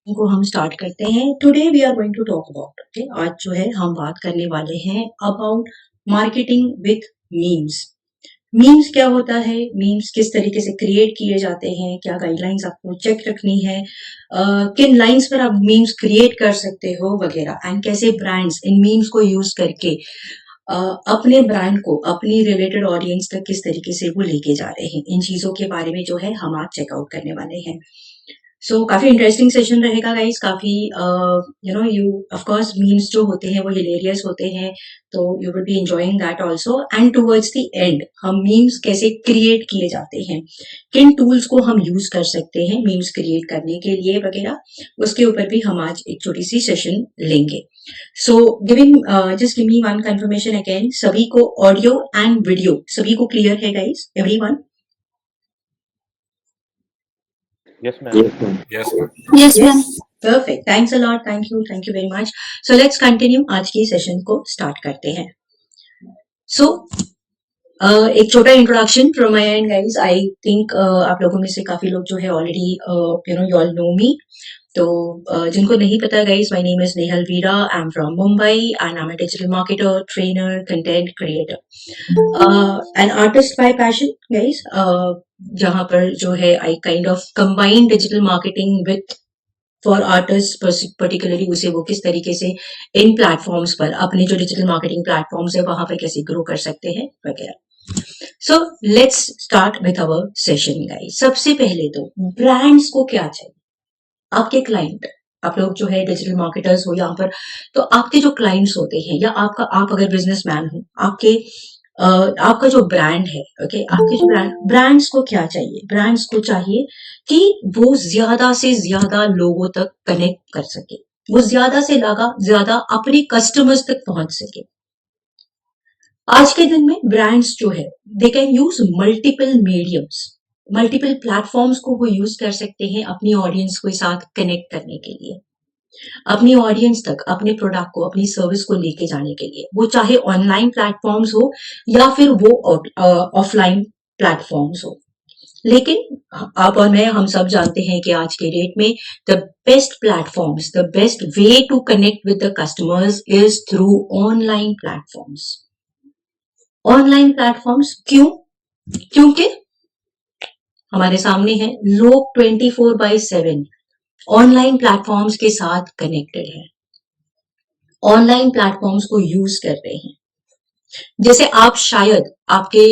को हम स्टार्ट करते हैं। Today we are going to talk about आज जो है हम बात करने वाले हैं about marketing with memes. Memes क्या होता है, मीम्स किस तरीके से क्रिएट किए जाते हैं, क्या गाइडलाइंस आपको चेक रखनी है, किन लाइंस पर आप मीम्स क्रिएट कर सकते हो वगैरह, एंड कैसे ब्रांड्स इन मीम्स को यूज करके अपने ब्रांड को अपनी रिलेटेड ऑडियंस तक किस तरीके से वो लेके जा रहे हैं। इन चीजों के बारे में जो है हम आज चेकआउट करने वाले हैं। काफी इंटरेस्टिंग सेशन रहेगा गाइस। काफी यू ऑफ कोर्स मीम्स जो होते हैं वो हिलेरियस होते हैं, तो you will be enjoying that also. And towards the end हम मीम्स कैसे क्रिएट किए जाते हैं, किन टूल्स को हम यूज कर सकते हैं मीम्स क्रिएट करने के लिए वगैरह, उसके ऊपर भी हम आज एक छोटी सी सेशन लेंगे। So giving just give me one confirmation again, सभी को ऑडियो एंड वीडियो सभी को क्लियर है guys, everyone? Yes, ma'am. Yes, ma'am. Yes, ma'am. Perfect. Thanks a lot. Thank you very much. So let's continue. आज की session को start करते हैं. So एक छोटा introduction from my end guys. I think आप लोगों में से काफी लोग जो है already you all know me. तो जिनको नहीं पता guys, my name is Nehal Veera. I am from Mumbai and I am a digital marketer, trainer, content creator, an artist by passion guys. जहां पर जो है I kind of combine digital marketing with for artist particularly, उसे वो किस तरीके से इन platforms पर अपने जो डिजिटल मार्केटिंग प्लेटफॉर्म्स है वहां पर कैसे ग्रो कर सकते हैं वगैरह. So let's start with our session guys. सबसे पहले तो ब्रांड्स को क्या चाहिए, आपके क्लाइंट, आप लोग जो है डिजिटल मार्केटर्स हो यहाँ पर, तो आपके जो क्लाइंट्स होते हैं या आप अगर बिजनेसमैन हो, आपका जो ब्रांड है, ओके, आपके जो ब्रांड्स को क्या चाहिए? ब्रांड्स को चाहिए कि वो ज्यादा से ज्यादा लोगों तक कनेक्ट कर सके, वो ज्यादा से ज्यादा अपने कस्टमर्स तक पहुंच सके. आज के दिन में ब्रांड्स जो है they can use multiple mediums, multiple platforms को वो यूज कर सकते हैं अपनी ऑडियंस के साथ कनेक्ट करने के लिए, अपनी ऑडियंस तक अपने प्रोडक्ट को, अपनी सर्विस को लेके जाने के लिए. वो चाहे ऑनलाइन प्लेटफॉर्म्स हो या फिर वो ऑफलाइन प्लेटफॉर्म्स हो. लेकिन आप और मैं, हम सब जानते हैं कि आज के डेट में the best platforms, the best way to connect with the customers is through online platforms. Online platforms क्यों? क्योंकि हमारे सामने है, लोग 24/7 ऑनलाइन प्लेटफॉर्म्स के साथ कनेक्टेड है, ऑनलाइन प्लेटफॉर्म्स को यूज कर रहे हैं. जैसे आप शायद आपके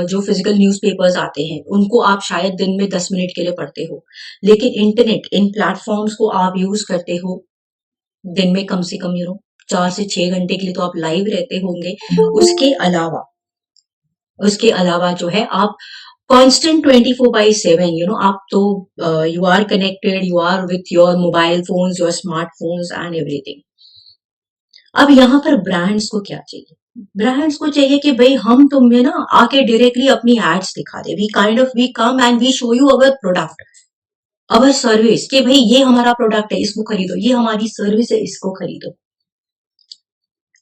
जो फिजिकल न्यूज़पेपर्स आते हैं उनको आप शायद दिन में 10 मिनट के लिए पढ़ते हो, लेकिन इंटरनेट, इन प्लेटफॉर्म्स को आप यूज करते हो दिन में कम से कम 4 से 6 घंटे के लिए तो आप लाइव रहते होंगे. उसके अलावा जो है आप constant 24/7, आप तो you are connected, you are with your mobile phones, your smartphones and everything. अब यहाँ पर ब्रांड्स को क्या चाहिए? ब्रांड्स को चाहिए कि भाई हम तुम्हें ना आके डायरेक्टली अपनी एड्स दिखा दे. We come and we show you our product, our service, कि भाई ये हमारा प्रोडक्ट है, इसको खरीदो, ये हमारी सर्विस है, इसको खरीदो.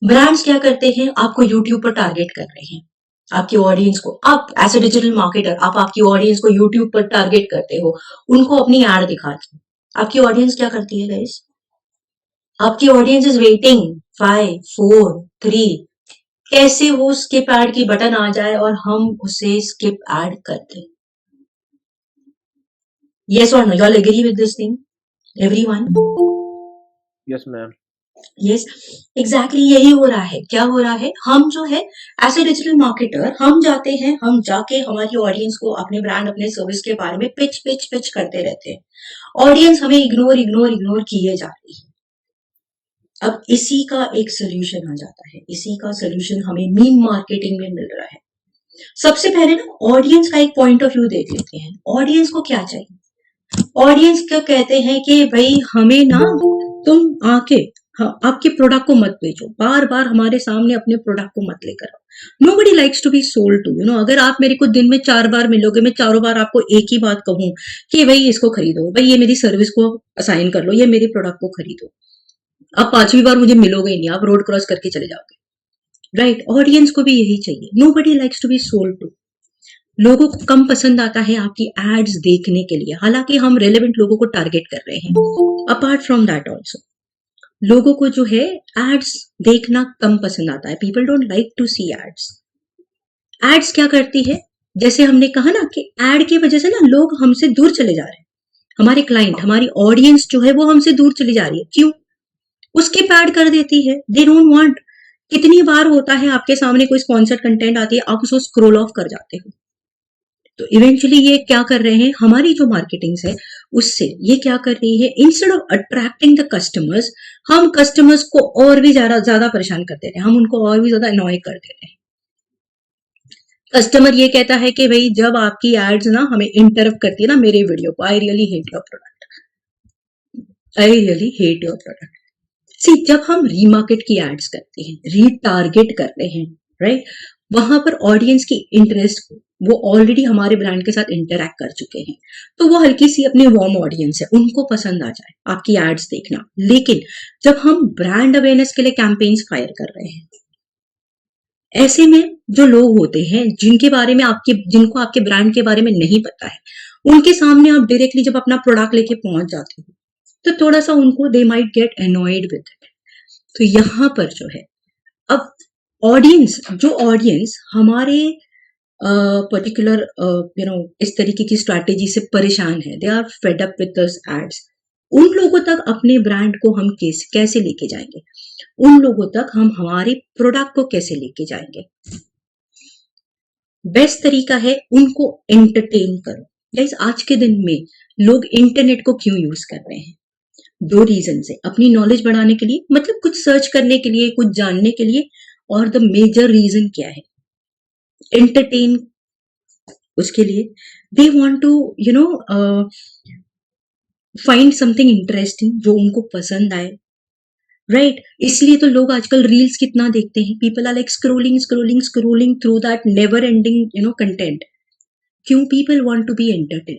ब्रांड्स क्या करते हैं? आपको यूट्यूब पर टारगेट कर रहे हैं, आपकी ऑडियंस को. आप एज ए डिजिटल मार्केटर आप आपकी ऑडियंस को यूट्यूब पर टारगेट करते हो, उनको अपनी एड दिखाते हो. आपकी ऑडियंस क्या करती है गाइस? आपकी ऑडियंस इज वेटिंग 5, 4, 3, कैसे वो स्किप एड की बटन आ जाए और हम उसे स्किप एड कर दें. Yes or no? You all agree with this thing? Everyone? Yes, ma'am. Yes, exactly यही हो रहा है. क्या हो रहा है? हम जो है एज ए डिजिटल मार्केटर हम जाके हमारी ऑडियंस को अपने ब्रांड, अपने सर्विस के बारे में पिच करते रहते हैं. ऑडियंस हमें इग्नोर किए जा रही है. अब इसी का एक सोल्यूशन आ जाता है, इसी का सोल्यूशन हमें मीम मार्केटिंग में मिल रहा है. सबसे पहले ना ऑडियंस का एक पॉइंट ऑफ व्यू देख लेते हैं. ऑडियंस को क्या चाहिए? ऑडियंस क्या कहते हैं कि भाई हमें ना तुम आके, हाँ, आपके प्रोडक्ट को मत बेचो, बार बार हमारे सामने अपने प्रोडक्ट को मत लेकर आओ. Nobody likes to be sold to. अगर आप मेरे को दिन में 4 बार मिलोगे, मैं चारों बार आपको एक ही बात कहूं कि भाई इसको खरीदो, भाई ये मेरी सर्विस को असाइन कर लो, ये मेरे प्रोडक्ट को खरीदो, आप 5वीं बार मुझे मिलोगे ही नहीं, आप रोड क्रॉस करके चले जाओगे. राइट? ऑडियंस को भी यही चाहिए. Nobody likes to be sold to. लोगों को कम पसंद आता है आपकी एड्स देखने के लिए, हालांकि हम रेलेवेंट लोगों को टारगेट कर रहे हैं। अपार्ट फ्रॉम दैट ऑल्सो लोगों को जो है एड्स देखना कम पसंद आता है। People don't like to see ads. Ads क्या करती है, जैसे हमने कहा ना कि एड की वजह से ना लोग हमसे दूर चले जा रहे हैं, हमारे क्लाइंट, हमारी ऑडियंस जो है वो हमसे दूर चली जा रही है। क्यों? वो स्किप ऐड कर देती है, दे डोंट वांट। कितनी बार होता है आपके सामने कोई स्पॉन्सर्ड कंटेंट आती है, आप उसको स्क्रॉल ऑफ कर जाते हो। तो इवेंचुअली ये क्या कर रहे हैं, हमारी जो मार्केटिंग है उससे ये क्या कर रही है, instead of attracting the customers, हम कस्टमर्स को और भी ज्यादा परेशान कर दे रहे हैं, हम उनको और भी ज्यादा अनॉय कर दे रहे हैं। कस्टमर ये कहता है कि भाई जब आपकी एड्स ना हमें इंटरप्ट करती है ना मेरे वीडियो को, I really hate your product, I really hate your product. See, जब हम रीमार्केट की एड्स करते हैं, रीटारगेट करते हैं, राइट, वहां पर ऑडियंस की इंटरेस्ट को, वो ऑलरेडी हमारे ब्रांड के साथ इंटरैक्ट कर चुके हैं, तो वो हल्की सी अपनी वार्म ऑडियंस है, उनको पसंद आ जाए आपकी एड्स देखना। लेकिन जब हम ब्रांड अवेयरनेस के लिए कैंपेन्स फायर कर रहे हैं, ऐसे में जो लोग होते हैं जिनको आपके ब्रांड के बारे में नहीं पता है, उनके सामने आप डायरेक्टली जब अपना प्रोडक्ट लेके पहुंच जाते हो तो थोड़ा सा उनको they might get annoyed with it. तो यहाँ पर जो है, अब ऑडियंस हमारे पर्टिकुलर इस तरीके की स्ट्रैटेजी से परेशान है, they are fed up with this ads, उन लोगों तक अपने ब्रांड को हम कैसे लेके जाएंगे, उन लोगों तक हम हमारे प्रोडक्ट को कैसे लेके जाएंगे। बेस्ट तरीका है उनको एंटरटेन करो। गाइस, आज के दिन में लोग इंटरनेट को क्यों यूज कर रहे हैं? दो रीजन से, अपनी नॉलेज बढ़ाने के लिए, मतलब कुछ सर्च करने के लिए, कुछ जानने के लिए, और द मेजर रीजन क्या है, एंटरटेन। उसके लिए they want to find something interesting जो उनको पसंद आए, राइट इसलिए तो लोग आजकल रील्स कितना देखते हैं, people are like scrolling through that never ending content. क्यों? People want to be entertain.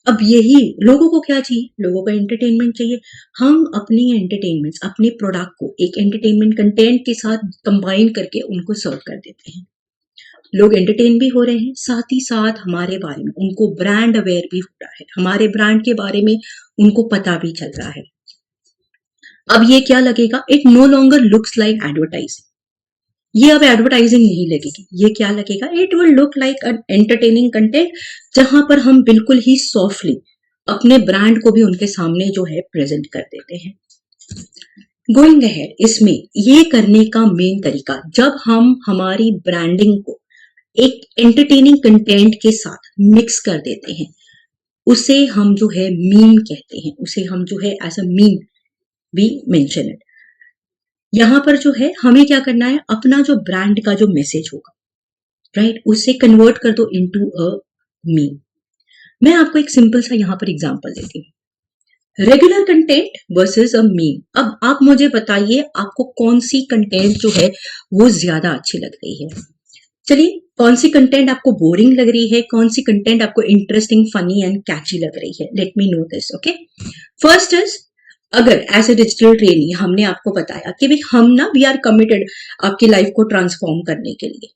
अब यही लोगों को क्या चाहिए, लोगों को एंटरटेनमेंट चाहिए। हम अपनी एंटरटेनमेंट, अपने प्रोडक्ट को एक एंटरटेनमेंट कंटेंट के साथ कंबाइन करके उनको सर्व कर देते हैं। लोग एंटरटेन भी हो रहे हैं, साथ ही साथ हमारे बारे में उनको ब्रांड अवेयर भी हो रहा है, हमारे ब्रांड के बारे में उनको पता भी चल रहा है। अब ये क्या लगेगा, it no longer looks like advertising. ये अब एडवर्टाइजिंग नहीं लगेगी, ये क्या लगेगा, it will look like an entertaining content, जहां पर हम बिल्कुल ही सॉफ्टली अपने ब्रांड को भी उनके सामने जो है प्रेजेंट कर देते हैं। गोइंग अहेड, इसमें ये करने का मेन तरीका, जब हम हमारी ब्रांडिंग को एक एंटरटेनिंग कंटेंट के साथ मिक्स कर देते हैं, उसे हम जो है मीम कहते हैं, उसे हम जो है एज अ मीम भी मेंशन इट। यहां पर जो है हमें क्या करना है, अपना जो ब्रांड का जो मैसेज होगा, राइट, उसे कन्वर्ट कर दो इनटू अ मीम। मैं आपको एक सिंपल सा यहां पर एग्जांपल देती हूँ, regular content versus a meme. अब आप मुझे बताइए आपको कौन सी कंटेंट जो है वो ज्यादा अच्छी लग रही है। चलिए, कौन सी कंटेंट आपको बोरिंग लग रही है, कौन सी कंटेंट आपको इंटरेस्टिंग, फनी एंड कैची लग रही है, let me know this. Okay, first is, अगर एज ए डिजिटल ट्रेनी हमने आपको बताया कि भाई हम ना वी आर कमिटेड आपकी लाइफ को ट्रांसफॉर्म करने के लिए,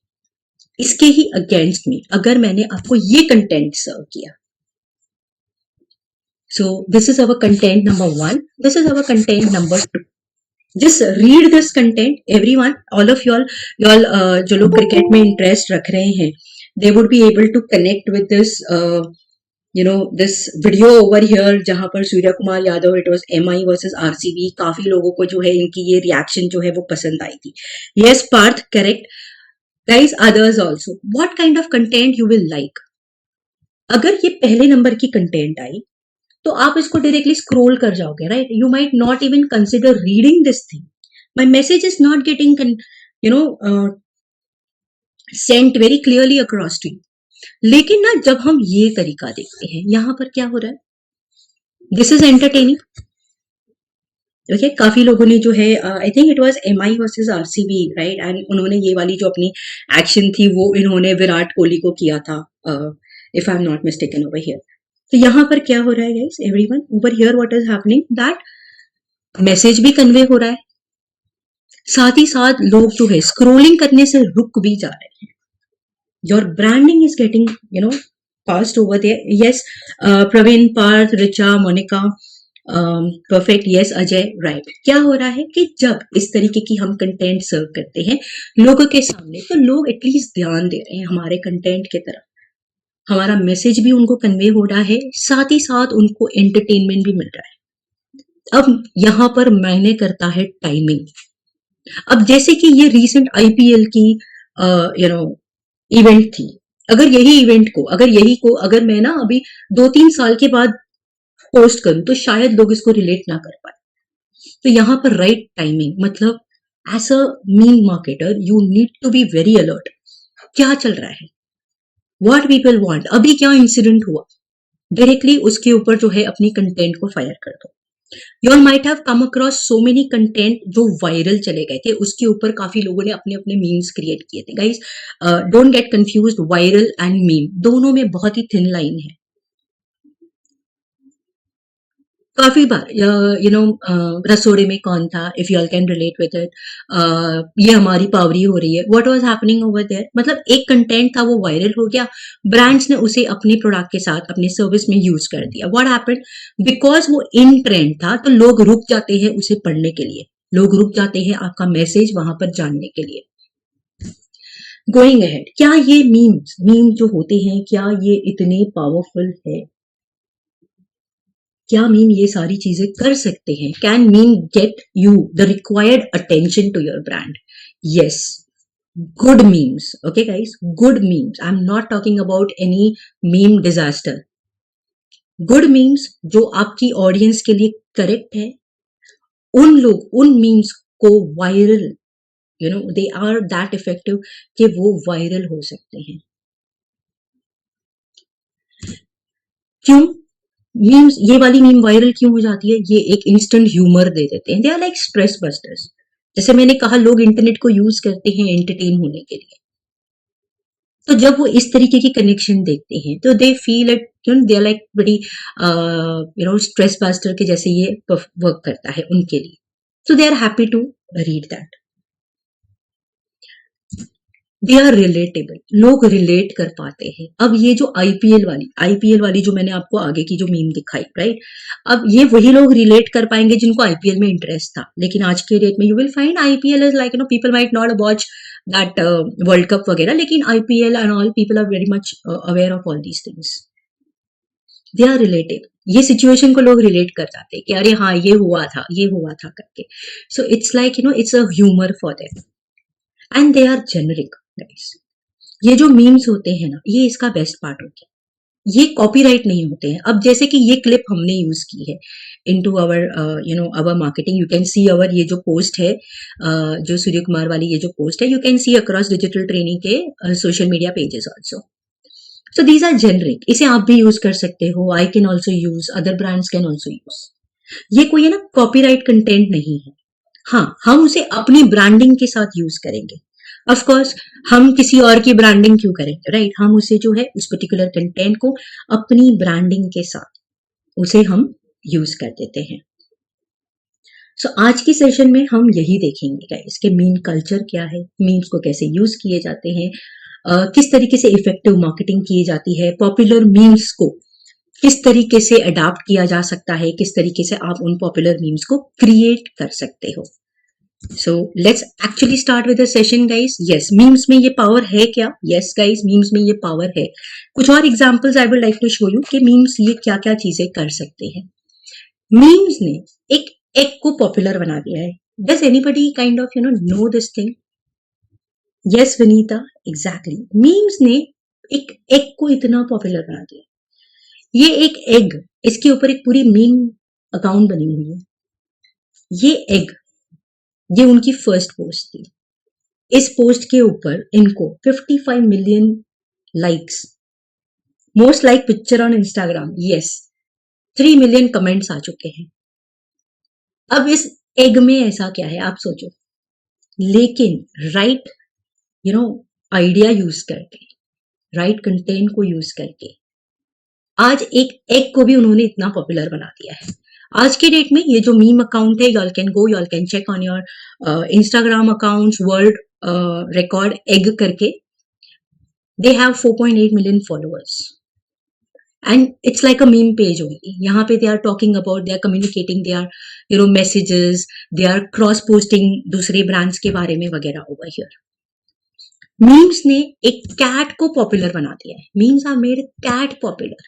इसके ही अगेंस्ट में अगर मैंने आपको ये कंटेंट सर्व किया, so this is our content number 1, this is our content number 2, just read this content everyone, all of y'all जो लोग क्रिकेट में इंटरेस्ट रख रहे हैं, they would be able to connect with this this video over here, जहां पर Surya Kumar Yadav, it was MI versus RCB, काफी लोगों को जो है इनकी ये रिएक्शन जो है वो पसंद आई थी। Yes Parth, correct. Guys, others also, what kind of content you will like. अगर ये पहले नंबर की कंटेंट आई तो आप इसको डायरेक्टली स्क्रॉल कर जाओगे, right, you might not even consider reading this thing, my message is not getting sent very clearly across to you. लेकिन ना जब हम ये तरीका देखते हैं, यहां पर क्या हो रहा है, दिस इज एंटरटेनिंग। ओके, काफी लोगों ने जो है, I think it was MI versus RCB, right, and उन्होंने ये वाली जो अपनी एक्शन थी वो इन्होंने विराट कोहली को किया था, if I am not mistaken over here. तो यहां पर क्या हो रहा है guys, everyone, over here what is happening, that message भी कन्वे हो रहा है, साथ ही साथ लोग जो है स्क्रोलिंग करने से रुक भी जा रहे हैं। Your branding is getting, passed over there. Yes, Praveen, Parth, Richa, Monica, perfect, yes Ajay, right. क्या हो रहा है कि जब इस तरीके की हम कंटेंट सर्व करते हैं लोगों के सामने, तो लोग एटलीस्ट ध्यान दे रहे हैं हमारे कंटेंट की तरफ, हमारा मैसेज भी उनको कन्वे हो रहा है, साथ ही साथ उनको एंटरटेनमेंट भी मिल रहा है। अब यहाँ पर मायने करता है टाइमिंग। अब जैसे कि ये रीसेंट आईपीएल की इवेंट थी, अगर यही इवेंट को अगर मैं ना अभी 2-3 साल के बाद पोस्ट करूं तो शायद लोग इसको रिलेट ना कर पाए। तो यहाँ पर राइट टाइमिंग, मतलब as a meme marketer you need to be very alert. क्या चल रहा है, व्हाट पीपल वांट, अभी क्या इंसिडेंट हुआ, डायरेक्टली उसके ऊपर जो है अपनी कंटेंट को फायर कर दो। You might have come across so many content जो वायरल चले गए थे, उसके ऊपर काफी लोगों ने अपने अपने मीम्स क्रिएट किए थे। Guys, don't get confused, viral and meme दोनों में बहुत ही थिन लाइन है। काफी बार रसोड़े में कौन था, if you all can relate with it, ये हमारी पावरी हो रही है, what was happening over there. मतलब एक कंटेंट था, वो वायरल हो गया, ब्रांड्स ने उसे अपने प्रोडक्ट के साथ अपने सर्विस में यूज कर दिया। व्हाट हैपेंड, बिकॉज वो इन ट्रेंड था तो लोग रुक जाते हैं उसे पढ़ने के लिए, लोग रुक जाते हैं आपका मैसेज वहां पर जानने के लिए। गोइंग अहेड, क्या ये मीम जो होते हैं, क्या ये इतने पावरफुल है, क्या मीम ये सारी चीजें कर सकते हैं? Can meme get you the required attention to your brand? Yes, good memes, okay guys, good memes, I'm not talking about any meme disaster. good memes जो आपकी ऑडियंस के लिए करेक्ट है, उन मीम्स को viral, they are that effective कि वो viral हो सकते हैं। क्यों मीम्स, ये वाली मीम वायरल क्यों हो जाती है? ये एक इंस्टेंट ह्यूमर दे देते हैं, they are like stress busters. जैसे मैंने कहा, लोग इंटरनेट को यूज करते हैं एंटरटेन होने के लिए, तो जब वो इस तरीके की कनेक्शन देखते हैं तो they feel it, they are like बड़ी स्ट्रेस बस्टर के जैसे ये वर्क करता है उनके लिए, so they are happy to read that. They are relatable, लोग रिलेट कर पाते हैं। अब ये जो आईपीएल वाली जो मैंने आपको आगे की जो मीम दिखाई, राइट, अब ये वही लोग रिलेट कर पाएंगे जिनको आईपीएल में इंटरेस्ट था। लेकिन आज के डेट में you will find IPL is like, people might not watch that world cup वगैरह, लेकिन IPL and all people are very much aware of all these things, they are related. ये situation को लोग रिलेट कर जाते हैं कि अरे हाँ ये हुआ था करके। So it's like it's a humour for them and they are generic guys. ये जो मीम्स होते हैं ना, ये इसका बेस्ट पार्ट हो गया, ये कॉपीराइट नहीं होते हैं। अब जैसे कि ये क्लिप हमने यूज की है into our our marketing, you can see our ये जो पोस्ट है, जो सूर्य कुमार वाली ये जो पोस्ट है, you can see across digital training के social media pages also. So these are generic, इसे आप भी यूज कर सकते हो, I can also use, other brands can also use. ये कोई कॉपीराइट कंटेंट नहीं है। हाँ, हम उसे अपनी ब्रांडिंग के साथ यूज करेंगे। ऑफ कोर्स हम किसी और की ब्रांडिंग क्यों करेंगे, राइट, हम उसे जो है उस पर्टिकुलर कंटेंट को अपनी ब्रांडिंग के साथ उसे हम यूज कर देते हैं। सो आज की सेशन में हम यही देखेंगे गाइस कि मीम कल्चर क्या है, मीम्स को कैसे यूज किए जाते हैं, किस तरीके से इफेक्टिव मार्केटिंग की जाती है, पॉपुलर मीम्स को किस तरीके से अडॉप्ट किया जा सकता है, किस तरीके से आप उन पॉपुलर मीम्स को क्रिएट कर सकते हो। So let's actually start with the session guys. Yes, memes में ये पावर है क्या? यस गाइस, मीम्स में ये पावर है। कुछ और examples I would like to show you कि मीम्स ये क्या क्या चीजें कर सकते हैं। मीम्स ने एक एग को पॉपुलर बना दिया है। Does anybody kind of know this thing? Yes Vinita, exactly, memes ने एक एग को इतना पॉपुलर बना दिया। ये एक एग, इसके ऊपर एक पूरी मीम अकाउंट बनी हुई है। ये एग, ये उनकी फर्स्ट पोस्ट थी। इस पोस्ट के ऊपर इनको 55 million likes, most like picture on Instagram, yes, 3 million comments आ चुके हैं। अब इस एग में ऐसा क्या है आप सोचो, लेकिन राइट आइडिया यूज करके, राइट कंटेंट को यूज करके आज एक एग को भी उन्होंने इतना पॉपुलर बना दिया है। आज के डेट में ये जो मीम अकाउंट है, y'all can check on your Instagram accounts, world record egg करके, They have 4.8 million followers. And it's like a meme page only. यहाँ पे they are talking about, they are communicating their messages, they are cross posting दूसरे brands के बारे में वगैरह over here. Memes ने एक cat को popular बना दिया है. Memes are made cat popular.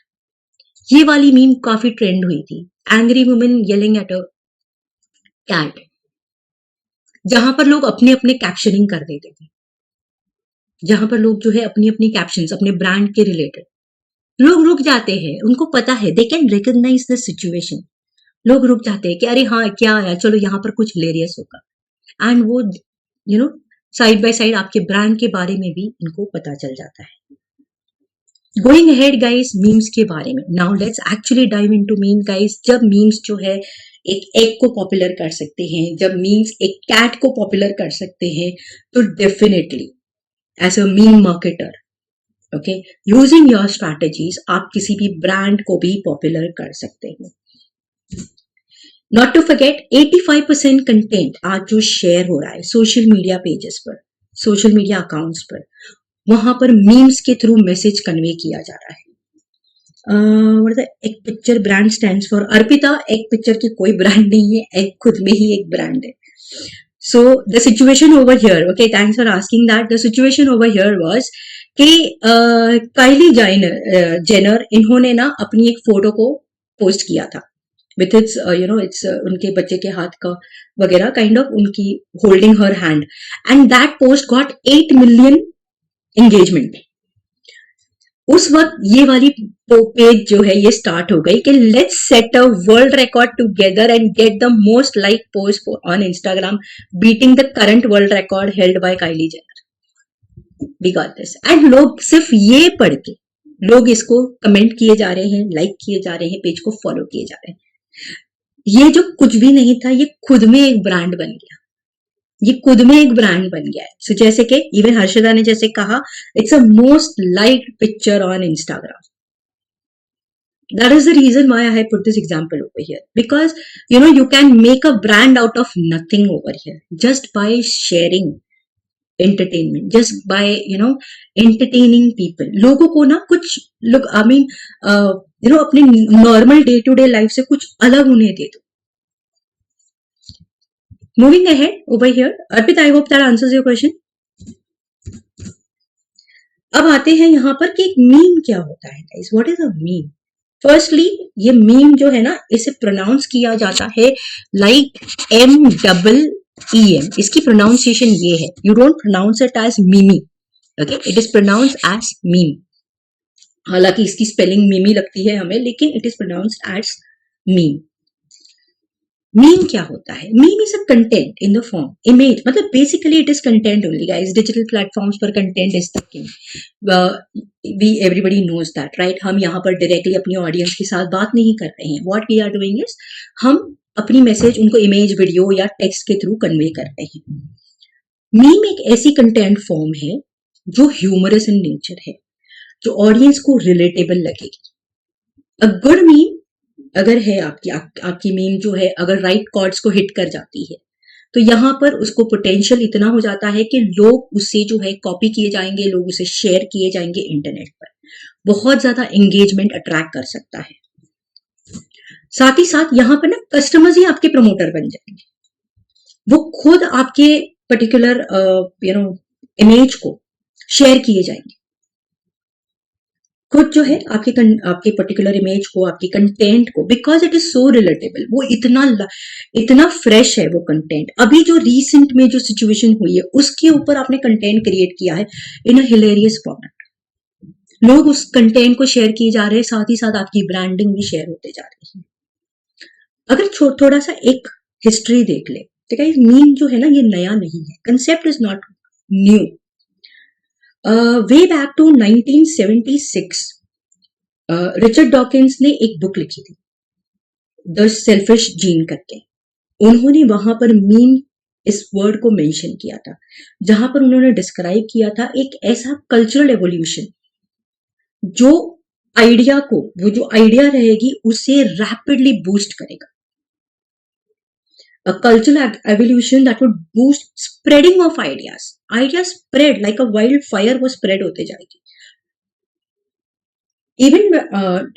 ये वाली meme काफी trend हुई थी. Angry woman yelling at a cat. जहां पर लोग अपने अपने कैप्शनिंग कर देते थे, जहां पर लोग जो है अपनी अपनी कैप्शंस अपने ब्रांड के रिलेटेड, लोग रुक जाते हैं, उनको पता है, they can recognise the situation. लोग रुक जाते हैं कि अरे हाँ क्या आया, चलो यहाँ पर कुछ हिलेरियस होगा, एंड वो साइड बाय साइड आपके ब्रांड के बारे में भी इनको पता चल जाता है. गोइंग अहेड गाइस, मीम्स के बारे में. Now let's actually dive into meme guys. जब मीम्स जो है एक एग को पॉपुलर कर सकते हैं, जब मीम्स एक कैट को पॉपुलर कर सकते हैं, तो definitely as a meme marketer, okay, using your strategies, आप किसी भी ब्रांड को भी पॉपुलर कर सकते हैं. नॉट टू फॉरगेट 85% कंटेंट आज जो शेयर हो रहा है सोशल मीडिया पेजेस पर, सोशल मीडिया अकाउंट्स पर, वहां पर मीम्स के थ्रू मैसेज कन्वे किया जा रहा है. एक picture brand stands for Arpita. एक पिक्चर की कोई ब्रांड नहीं है, एक खुद में ही एक ब्रांड है. So the situation over here, okay, thanks for asking that. The situation over here was कि काइली जेनर इन्होंने ना अपनी एक फोटो को पोस्ट किया था विथ इट्स इट्स उनके बच्चे के हाथ का वगैरह काइंड ऑफ उनकी holding her hand, and that post got 8 million engagement. उस वक्त ये वाली पेज जो है ये स्टार्ट हो गई कि let's set a world record together and get the most like post on Instagram, beating the current world record held by Kylie Jenner. We got this. And लोग सिर्फ ये पढ़ के लोग इसको कमेंट किए जा रहे हैं, लाइक किए जा रहे हैं, पेज को फॉलो किए जा रहे हैं. ये जो कुछ भी नहीं था, ये खुद में एक ब्रांड बन गया, ये खुद में एक ब्रांड बन गया है. सो जैसे कि इवन हर्षदा ने जैसे कहा, it's a most liked picture on Instagram. That is the reason why I have put this example over here, because you can make a brand out of nothing over here just by sharing entertainment, just by entertaining people. लोगों को ना कुछ लोग अपने normal day to day life से कुछ अलग उन्हें दे दो. Moving ahead over here, Arpit, I hope that answers your question. अब आते हैं यहाँ पर कि एक मीम क्या होता है guys. What is a meme? Firstly ये मीम जो है ना, इसे प्रोनाउंस किया जाता है लाइक MEEM. इसकी प्रोनाउंसिएशन ये है. You don't pronounce it as mimi, okay, it is pronounce as meme. हालांकि इसकी स्पेलिंग मीमी लगती है हमें, लेकिन it is pronounced as meme. Meme क्या होता है? Meme is a content in the form image, मतलब basically it is content only guys. Digital platforms पर content is the king. We everybody knows that, right. हम यहाँ पर directly अपनी audience के साथ बात नहीं कर रहे हैं. What we are doing is हम अपनी मैसेज उनको इमेज, वीडियो या टेक्स्ट के थ्रू कन्वे कर रहे हैं. मीम एक ऐसी कंटेंट फॉर्म है जो ह्यूमरस इन नेचर है, जो ऑडियंस को रिलेटेबल लगेगी. अ गुड मीम अगर है आपकी मीम जो है, अगर राइट कॉर्ड्स को हिट कर जाती है, तो यहाँ पर उसको पोटेंशियल इतना हो जाता है कि लोग उससे जो है कॉपी किए जाएंगे, लोग उसे शेयर किए जाएंगे इंटरनेट पर. बहुत ज्यादा एंगेजमेंट अट्रैक्ट कर सकता है. साथ ही साथ यहाँ पर ना कस्टमर्स ही आपके प्रमोटर बन जाएंगे. वो खुद आपके पर्टिकुलर इमेज को शेयर किए जाएंगे, खुद जो है आपके पर्टिकुलर इमेज को, आपकी कंटेंट को, because it is so relatable. वो इतना फ्रेश है वो कंटेंट. अभी जो रिसेंट में जो सिचुएशन हुई है उसके ऊपर आपने कंटेंट क्रिएट किया है इन अ हिलेरियस फॉर्मेट. लोग उस कंटेंट को शेयर किए जा रहे हैं, साथ ही साथ आपकी ब्रांडिंग भी शेयर होते जा रही है. अगर थोड़ा सा एक हिस्ट्री देख ले तो गाइस, मीम जो है ना ये नया नहीं है. Concept is not new. Way back to 1976 Richard Dawkins ने एक बुक लिखी थी, द सेल्फिश जीन करके. उन्होंने वहां पर मीम इस वर्ड को मेंशन किया था, जहां पर उन्होंने डिस्क्राइब किया था एक ऐसा कल्चरल एवोल्यूशन जो आइडिया को, वो जो आइडिया रहेगी उसे रैपिडली बूस्ट करेगा. A cultural evolution that would boost spreading of ideas. Ideas spread like a wildfire, वो spread होते जाएगी. इवन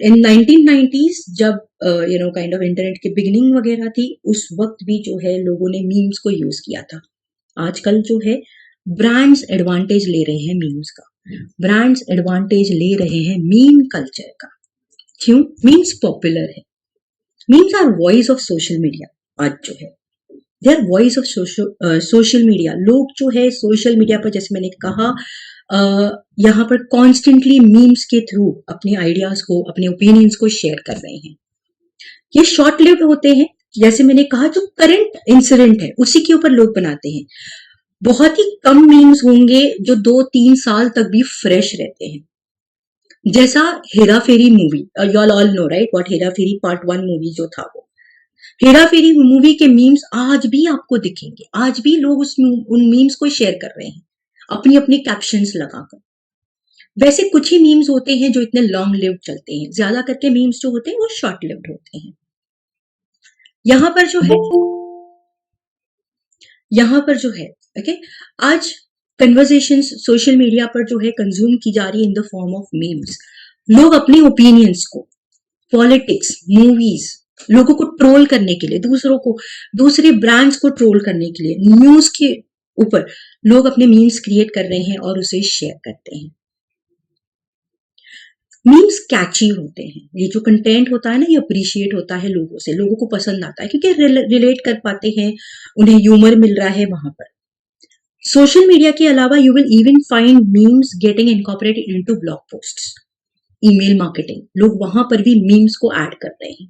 इन 1990s जब काइंड ऑफ इंटरनेट की बिगिनिंग वगैरह थी, उस वक्त भी जो है लोगों ने मीम्स को यूज किया था। आजकल जो है ब्रांड्स एडवांटेज ले रहे हैं मीम्स का, ब्रांड्स एडवांटेज ले रहे हैं मीम कल्चर का। क्यों? मीम्स पॉपुलर है, memes are voice of social media. आज जो है they are voice of social media. लोग जो है सोशल मीडिया पर, जैसे मैंने कहा, यहाँ पर कॉन्स्टेंटली मीम्स के थ्रू अपने आइडियाज को, अपने ओपिनियंस को शेयर कर रहे हैं। ये शॉर्ट लिव्ड होते हैं, जैसे मैंने कहा जो करंट इंसिडेंट है उसी के ऊपर लोग बनाते हैं। बहुत ही कम मीम्स होंगे जो 2-3 साल तक भी फ्रेश रहते हैं। जैसा Hera Pheri movie, you all know right what Hera Pheri part 1 movie जो था, वो हेरा फेरी मूवी के मीम्स आज भी आपको दिखेंगे। आज भी लोग उन मीम्स को शेयर कर रहे हैं अपनी अपनी कैप्शंस लगाकर। वैसे कुछ ही मीम्स होते हैं जो इतने लॉन्ग लिव्ड चलते हैं, ज्यादा करके मीम्स जो होते हैं वो शॉर्ट लिव्ड होते हैं। यहाँ पर जो है ओके, आज कन्वर्सेशंस सोशल मीडिया पर जो है कंज्यूम की जा रही है इन द फॉर्म ऑफ मीम्स। लोग अपने ओपिनियंस को, पॉलिटिक्स, मूवीज, लोगों को ट्रोल करने के लिए, दूसरे ब्रांड्स को ट्रोल करने के लिए, न्यूज के ऊपर लोग अपने मीम्स क्रिएट कर रहे हैं और उसे शेयर करते हैं। मीम्स कैची होते हैं, ये जो कंटेंट होता है ना, ये अप्रिशिएट होता है लोगों से, लोगों को पसंद आता है क्योंकि रिलेट कर पाते हैं, उन्हें ह्यूमर मिल रहा है वहां पर। सोशल मीडिया के अलावा you will even find memes getting incorporated into blog posts, email marketing, लोग वहां पर भी मीम्स को ऐड कर रहे हैं।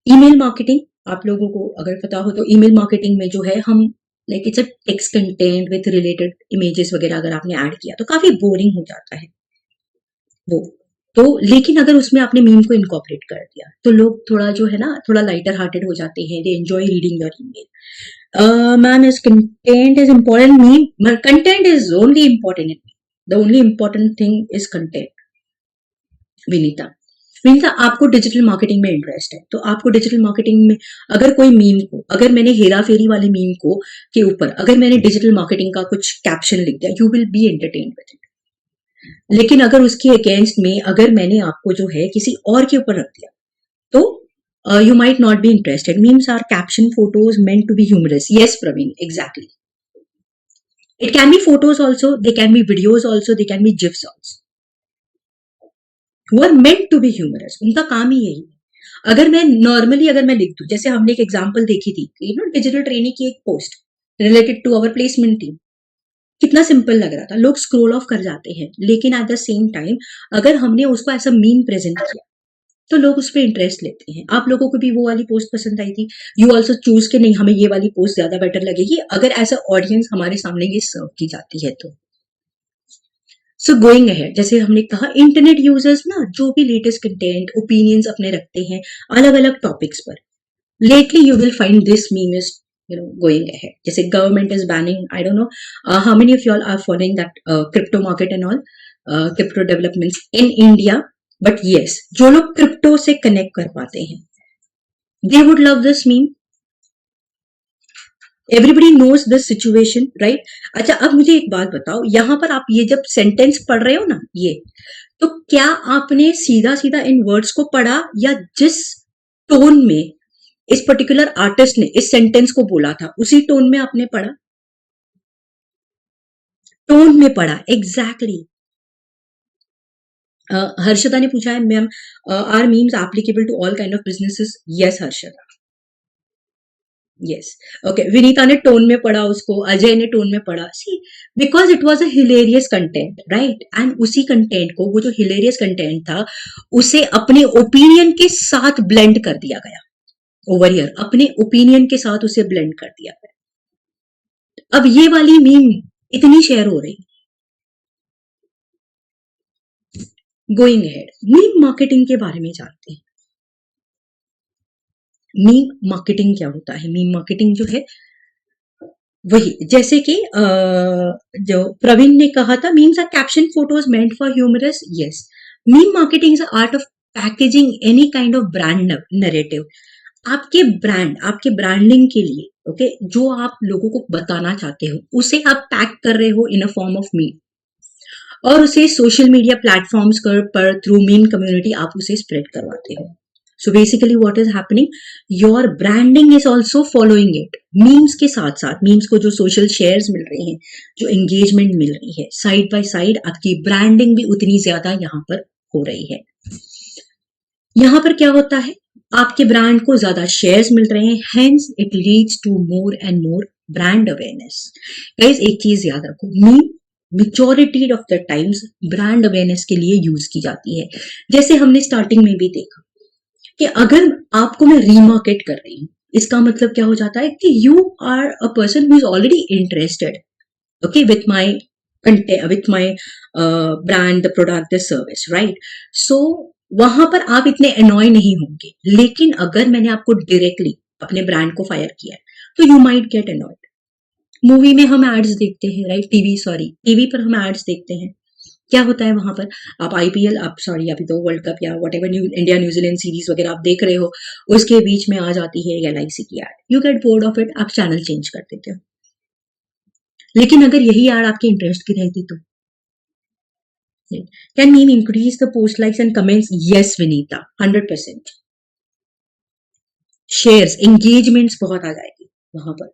ईमेल मार्केटिंग, आप लोगों को अगर पता हो तो ईमेल मार्केटिंग में जो है हम like it's a text content with related images वगैरह अगर आपने ऐड किया तो काफी बोरिंग हो जाता है वो तो। लेकिन अगर उसमें आपने मीम को इनकॉर्पोरेट कर दिया तो लोग थोड़ा जो है ना, थोड़ा लाइटर हार्टेड हो जाते हैं, they enjoy reading your email. Ma'am, is content is important? Meme content is only important in me, the only important thing is content. Vinita, आपको डिजिटल मार्केटिंग में इंटरेस्ट है तो आपको डिजिटल मार्केटिंग में अगर कोई मीम को, अगर मैंने हेरा फेरी वाले मीम को के ऊपर अगर मैंने डिजिटल मार्केटिंग का कुछ कैप्शन लिख दिया, you will be entertained with it. लेकिन अगर उसके अगेंस्ट में अगर मैंने आपको जो है किसी और के ऊपर रख दिया तो you might not be interested. Memes are caption photos meant to be humorous. Yes Praveen, exactly. It can be photos also, they can be videos also, they can be gifs also, who are meant to be humorous। उनका काम ही यही है। अगर मैं normally अगर मैं लिख दूं, जैसे हमने एक एग्जांपल देखी थी, डिजिटल ट्रेनिंग की एक post related to our placement team, कितना सिंपल लग रहा था, लोग स्क्रॉल ऑफ कर जाते हैं। लेकिन एट द सेम टाइम अगर हमने उसको ऐसा मीम प्रेजेंट किया तो लोग उस पर इंटरेस्ट लेते हैं। आप लोगों को भी वो वाली पोस्ट पसंद आई थी, यू ऑल्सो चूज के नहीं, हमें ये वाली पोस्ट ज्यादा बेटर लगेगी अगर एज अ ऑडियंस हमारे सामने ये सर्व की जाती है तो। सो गोइंग अहेड, जैसे हमने कहा, इंटरनेट यूजर्स ना जो भी लेटेस्ट कंटेंट, ओपिनियंस अपने रखते हैं अलग अलग टॉपिक्स पर। Lately you will find this meme is going ahead. जैसे government is banning, I don't know how many of you all are following that crypto market and all, crypto developments in India. But yes, जो लोग crypto से connect कर पाते हैं, they would love this meme. Everybody knows this situation, right? अच्छा, अब मुझे एक बात बताओ, यहां पर आप ये जब सेंटेंस पढ़ रहे हो ना, ये तो क्या आपने सीधा सीधा इन वर्ड्स को पढ़ा या जिस टोन में इस पर्टिकुलर आर्टिस्ट ने इस सेंटेंस को बोला था उसी टोन में आपने पढ़ा? टोन में पढ़ा, एग्जैक्टली। हर्षदा ने पूछा है, ma'am are memes applicable to all kind of businesses? Yes Harshada, yes. Okay, Vinita ने टोन में पढ़ा उसको, अजय ने टोन में पढ़ा। See, because it was a hilarious content, right? And उसी कंटेंट को, वो जो हिलेरियस कंटेंट था, उसे अपने ओपिनियन के साथ ब्लेंड कर दिया गया। ओवर हियर अपने ओपिनियन के साथ उसे ब्लेंड कर दिया गया। अब ये वाली मीम इतनी शेयर हो रही। गोइंग अहेड, मीम मार्केटिंग के बारे में जानते हैं। मीम मार्केटिंग क्या होता है? मीम मार्केटिंग जो है वही, जैसे कि जो प्रवीण ने कहा था, memes are caption photos meant for humorous. Yes, meme marketing is art of packaging any kind of brand narrative. आपके ब्रांड, आपके ब्रांडिंग के लिए, ओके, जो आप लोगों को बताना चाहते हो उसे आप पैक कर रहे हो इन अ फॉर्म ऑफ मीम। और उसे सोशल मीडिया प्लेटफॉर्म्स पर थ्रू मीम कम्युनिटी आप उसे स्प्रेड करवाते हो. So basically what is happening, your branding is also following it. Memes के साथ साथ, मीम्स को जो सोशल शेयर्स मिल रहे हैं, जो एंगेजमेंट मिल रही है, साइड बाय साइड आपकी ब्रांडिंग भी उतनी ज्यादा यहाँ पर हो रही है. यहाँ पर क्या होता है, आपके ब्रांड को ज्यादा शेयर्स मिल रहे हैं, hence it leads to more and more brand awareness. Guys एक चीज याद रखो, meme majority of the times brand awareness के लिए यूज की जाती है. जैसे हमने स्टार्टिंग में भी देखा कि अगर आपको मैं रीमार्केट कर रही हूँ, इसका मतलब क्या हो जाता है कि you are a person who is already interested, okay, with my brand, the product, the service, right. So वहां पर आप इतने अनॉय नहीं होंगे. लेकिन अगर मैंने आपको डायरेक्टली अपने ब्रांड को फायर किया है, तो you might get annoyed. Movie में हम एड्स देखते हैं, राइट, टीवी पर हम एड्स देखते हैं. क्या होता है वहां पर, आप आईपीएल, आप सॉरी अभी तो वर्ल्ड कप या what ever India New Zealand series वगैरह आप देख रहे हो, उसके बीच में आ जाती है एलआईसी की ad, you get bored of it, आप चैनल चेंज कर देते हो. लेकिन अगर यही एड आपके इंटरेस्ट की रहती तो, can meme increase the post likes and comments? Yes Vinita, 100%. Shares, engagements बहुत आ जाएगी वहां पर.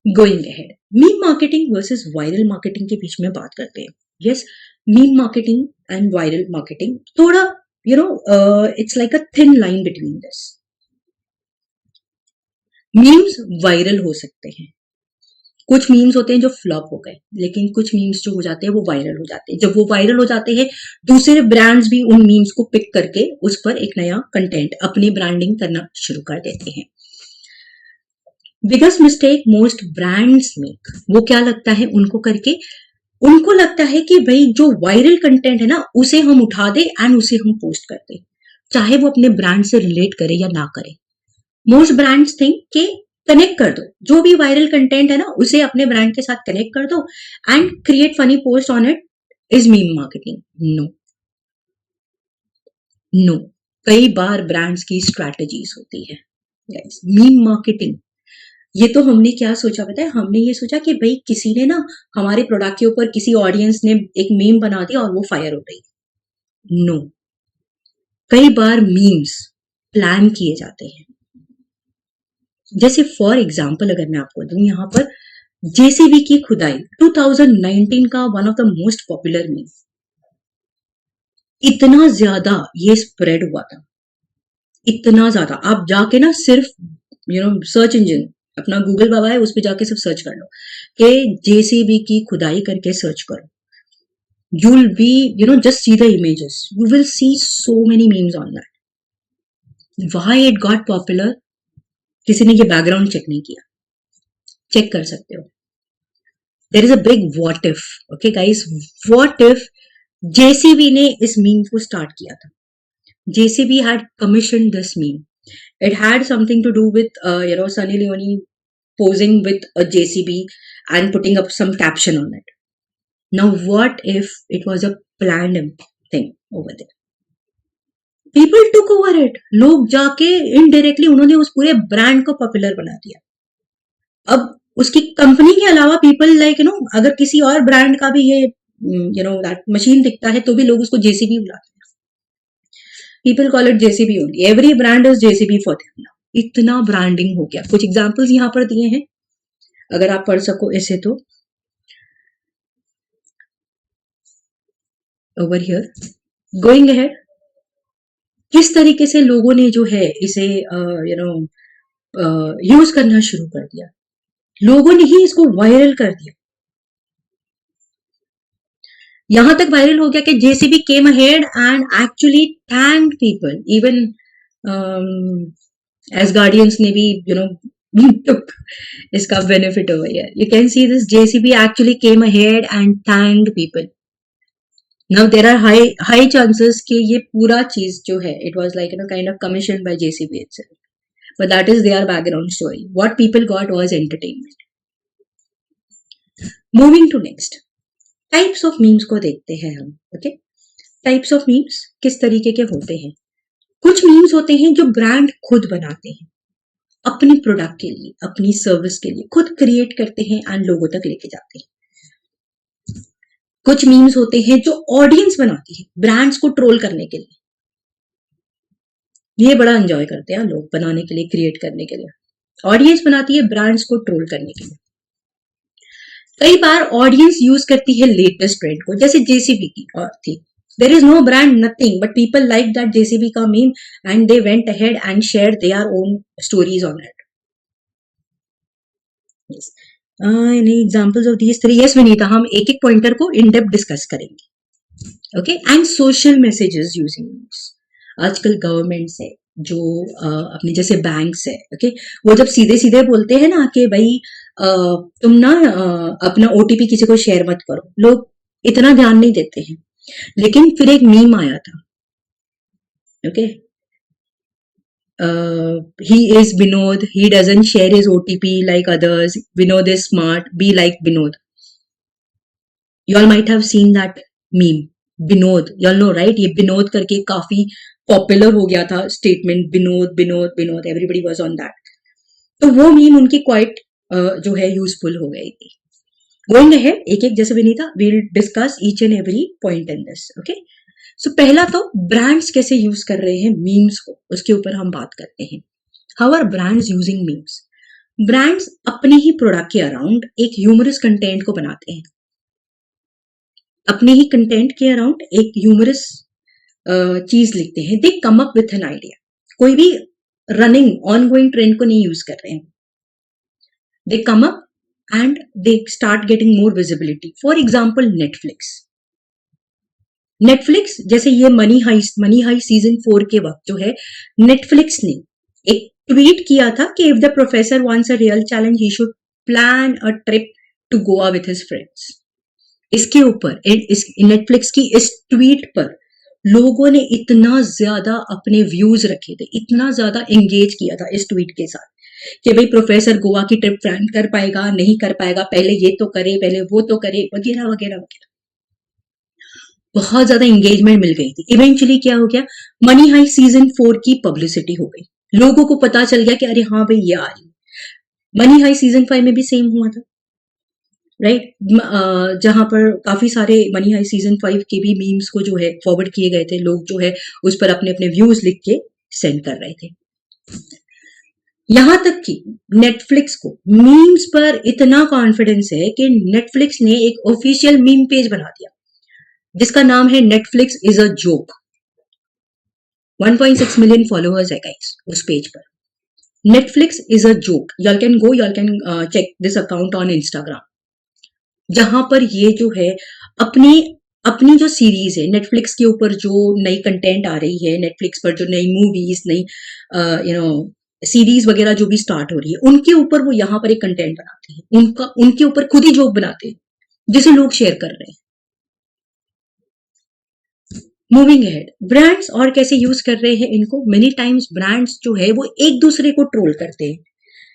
Going ahead, meme marketing versus viral marketing के बीच में बात करते हैं. Yes, meme marketing and viral marketing थोड़ा it's like a thin line between this. Memes viral हो सकते हैं, कुछ मीम्स होते हैं जो फ्लॉप हो गए, लेकिन कुछ मीम्स जो हो जाते हैं वो वायरल हो जाते हैं. जब वो वायरल हो जाते हैं, दूसरे ब्रांड्स भी उन मीम्स को पिक करके उस पर एक नया कंटेंट, अपनी ब्रांडिंग करना शुरू कर देते हैं. Biggest mistake most brands make, वो क्या लगता है उनको करके, उनको लगता है कि भाई जो वायरल कंटेंट है ना, उसे हम उठा दे एंड उसे हम पोस्ट कर दे, चाहे वो अपने ब्रांड से रिलेट करे या ना करे. मोस्ट ब्रांड्स थिंक कि कनेक्ट कर दो, जो भी वायरल कंटेंट है ना उसे अपने ब्रांड के साथ कनेक्ट कर दो and create funny post on it is meme marketing. No no, कई बार ब्रांड्स की स्ट्रैटेजीज होती है गाइस. मीम मार्केटिंग, ये तो हमने क्या सोचा पता है, हमने ये सोचा कि भाई किसी ने ना हमारे प्रोडक्ट के ऊपर, किसी ऑडियंस ने एक मीम बना दिया और वो फायर हो गई. नो, कई बार मीम्स प्लान किए जाते हैं. जैसे फॉर एग्जाम्पल अगर मैं आपको दूं, यहाँ पर जेसीबी की खुदाई 2019 का one of the most popular meme, इतना ज्यादा ये स्प्रेड हुआ था, इतना ज्यादा. आप जाके ना सिर्फ सर्च इंजन अपना गूगल बाबा है, उस पर जाके सिर्फ सर्च कर लो कि जेसीबी की खुदाई करके सर्च करो, you will be just see the images, you will see so many memes on that. why it got popular, किसी ने ये बैकग्राउंड चेक नहीं किया, चेक कर सकते हो. There is a big what if, okay guys, what if JCB ने इस मीम को स्टार्ट किया था, JCB had commission this meme, it had something to do with Sunny Leone posing with a JCB and putting up some caption on it. Now what if it was a planned thing over there? People took over it. लोग जाके indirectly उन्होंने उस पूरे brand को popular बना दिया. अब उसकी कंपनी के अलावा पीपल लाइक अगर किसी और ब्रांड का भी ये दैट मशीन दिखता है तो भी लोग उसको जेसीबी बुलाते हैं. People call it JCB only, every brand is JCB for them now. इतना ब्रांडिंग हो गया. कुछ एग्जांपल्स यहाँ पर दिए हैं, अगर आप पढ़ सको ऐसे तो. ओवर हियर, गोइंग अहेड, किस तरीके से लोगों ने जो है इसे यूज करना शुरू कर दिया, लोगों ने ही इसको वायरल कर दिया. यहां तक वायरल हो गया कि JCB came ahead and actually thanked people, even as guardians ने भी took इसका benefit over here. You can see this JCB actually came ahead and thanked people. Now there are high chances कि ये पूरा चीज जो है it was like kind of commissioned by JCB itself. But that is their background story. What people got was entertainment. Moving to next. Types of memes को देखते हैं हम. Okay? Types of memes किस तरीके के होते हैं. कुछ memes होते हैं जो ब्रांड खुद बनाते हैं, अपने प्रोडक्ट के लिए, अपनी सर्विस के लिए खुद क्रिएट करते हैं एंड लोगों तक लेके जाते हैं. कुछ मीम्स होते हैं जो ऑडियंस बनाती है ब्रांड्स को ट्रोल करने के लिए, ये बड़ा एंजॉय करते हैं लोग बनाने के लिए, क्रिएट करने के लिए। ऑडियंस बनाती है ब्रांड्स को ट्रोल करने के लिए। कई बार ऑडियंस यूज करती है लेटेस्ट ट्रेंड को, जैसे जेसीबी की और थी, there is no brand nothing but people like that JCB का meme and they went ahead and share their own stories on it. Yes. Any examples of these three? Yes, Vinita, हम एक एक pointer को in depth discuss करेंगे। Okay, and social messages using news. आजकल government से जो अपने जैसे बैंक्स है, ओके, वो जब सीधे सीधे बोलते हैं ना कि भाई तुम ना अपना ओटीपी किसी को शेयर मत करो, लोग इतना ध्यान नहीं देते हैं। लेकिन फिर एक मीम आया था, okay, he is Binod, he doesn't share his OTP like others, Binod is smart, be like Binod. You all might have seen that meme, Binod, you all know right, ये Binod करके काफी popular हो गया था statement, Binod Binod Binod, everybody was on that. तो वो meme उनकी quite जो है यूजफुल हो गई थी। गोइंग अहेड, एक एक जैसे Vinita, we'll discuss each and every point in this, okay? सो पहला तो ब्रांड्स कैसे यूज कर रहे हैं मीम्स को, उसके ऊपर हम बात करते हैं। How are brands using memes? Brands अपने ही प्रोडक्ट के अराउंड एक ह्यूमरस कंटेंट को बनाते हैं, अपने ही कंटेंट के अराउंड एक ह्यूमरस चीज लिखते हैं। They come up with an idea, कोई भी रनिंग ऑन गोइंग ट्रेंड को नहीं यूज कर रहे हैं। They come up and they start getting more visibility. For example Netflix जैसे ये मनी हाई सीजन 4 के वक्त जो है, नेटफ्लिक्स ने एक ट्वीट किया था कि if the professor wants a real challenge he should plan a trip to Goa with his friends. इसके ऊपर नेटफ्लिक्स की इस ट्वीट पर लोगों ने इतना ज्यादा अपने व्यूज रखे थे, इतना ज्यादा एंगेज किया था इस ट्वीट के साथ कि भाई प्रोफेसर गोवा की ट्रिप प्लान कर पाएगा नहीं कर पाएगा, पहले ये तो करे, पहले वो तो करे, वगैरह वगैरह वगैरह। बहुत ज्यादा एंगेजमेंट मिल गई थी। इवेंचुअली क्या हो गया, मनी हाई सीजन 4 की पब्लिसिटी हो गई, लोगों को पता चल गया कि अरे हाँ भाई ये आ रही। मनी हाई सीजन 5 में भी सेम हुआ था, राइट? जहां पर काफी सारे मनी हाई सीजन 5 के भी मीम्स को जो है फॉरवर्ड किए गए थे, लोग जो है उस पर अपने अपने व्यूज लिख के सेंड कर रहे थे। यहां तक कि नेटफ्लिक्स को मीम्स पर इतना कॉन्फिडेंस है कि नेटफ्लिक्स ने एक ऑफिशियल मीम पेज बना दिया जिसका नाम है Netflix is a joke. 1.6 million followers है गाइस उस पेज पर। Netflix is a joke, y'all can go, y'all can check this account on Instagram, जहां पर ये जो है अपनी अपनी जो सीरीज है, नेटफ्लिक्स के ऊपर जो नई कंटेंट आ रही है, नेटफ्लिक्स पर जो नई मूवीज, नई सीरीज वगैरह जो भी स्टार्ट हो रही है, उनके ऊपर वो यहाँ पर एक कंटेंट बनाते हैं, उनके ऊपर खुद ही जोक बनाते हैं जिसे लोग शेयर कर रहे हैं। मूविंग अहेड, ब्रांड्स और कैसे यूज कर रहे हैं इनको? मेनी टाइम्स ब्रांड्स जो है वो एक दूसरे को ट्रोल करते हैं,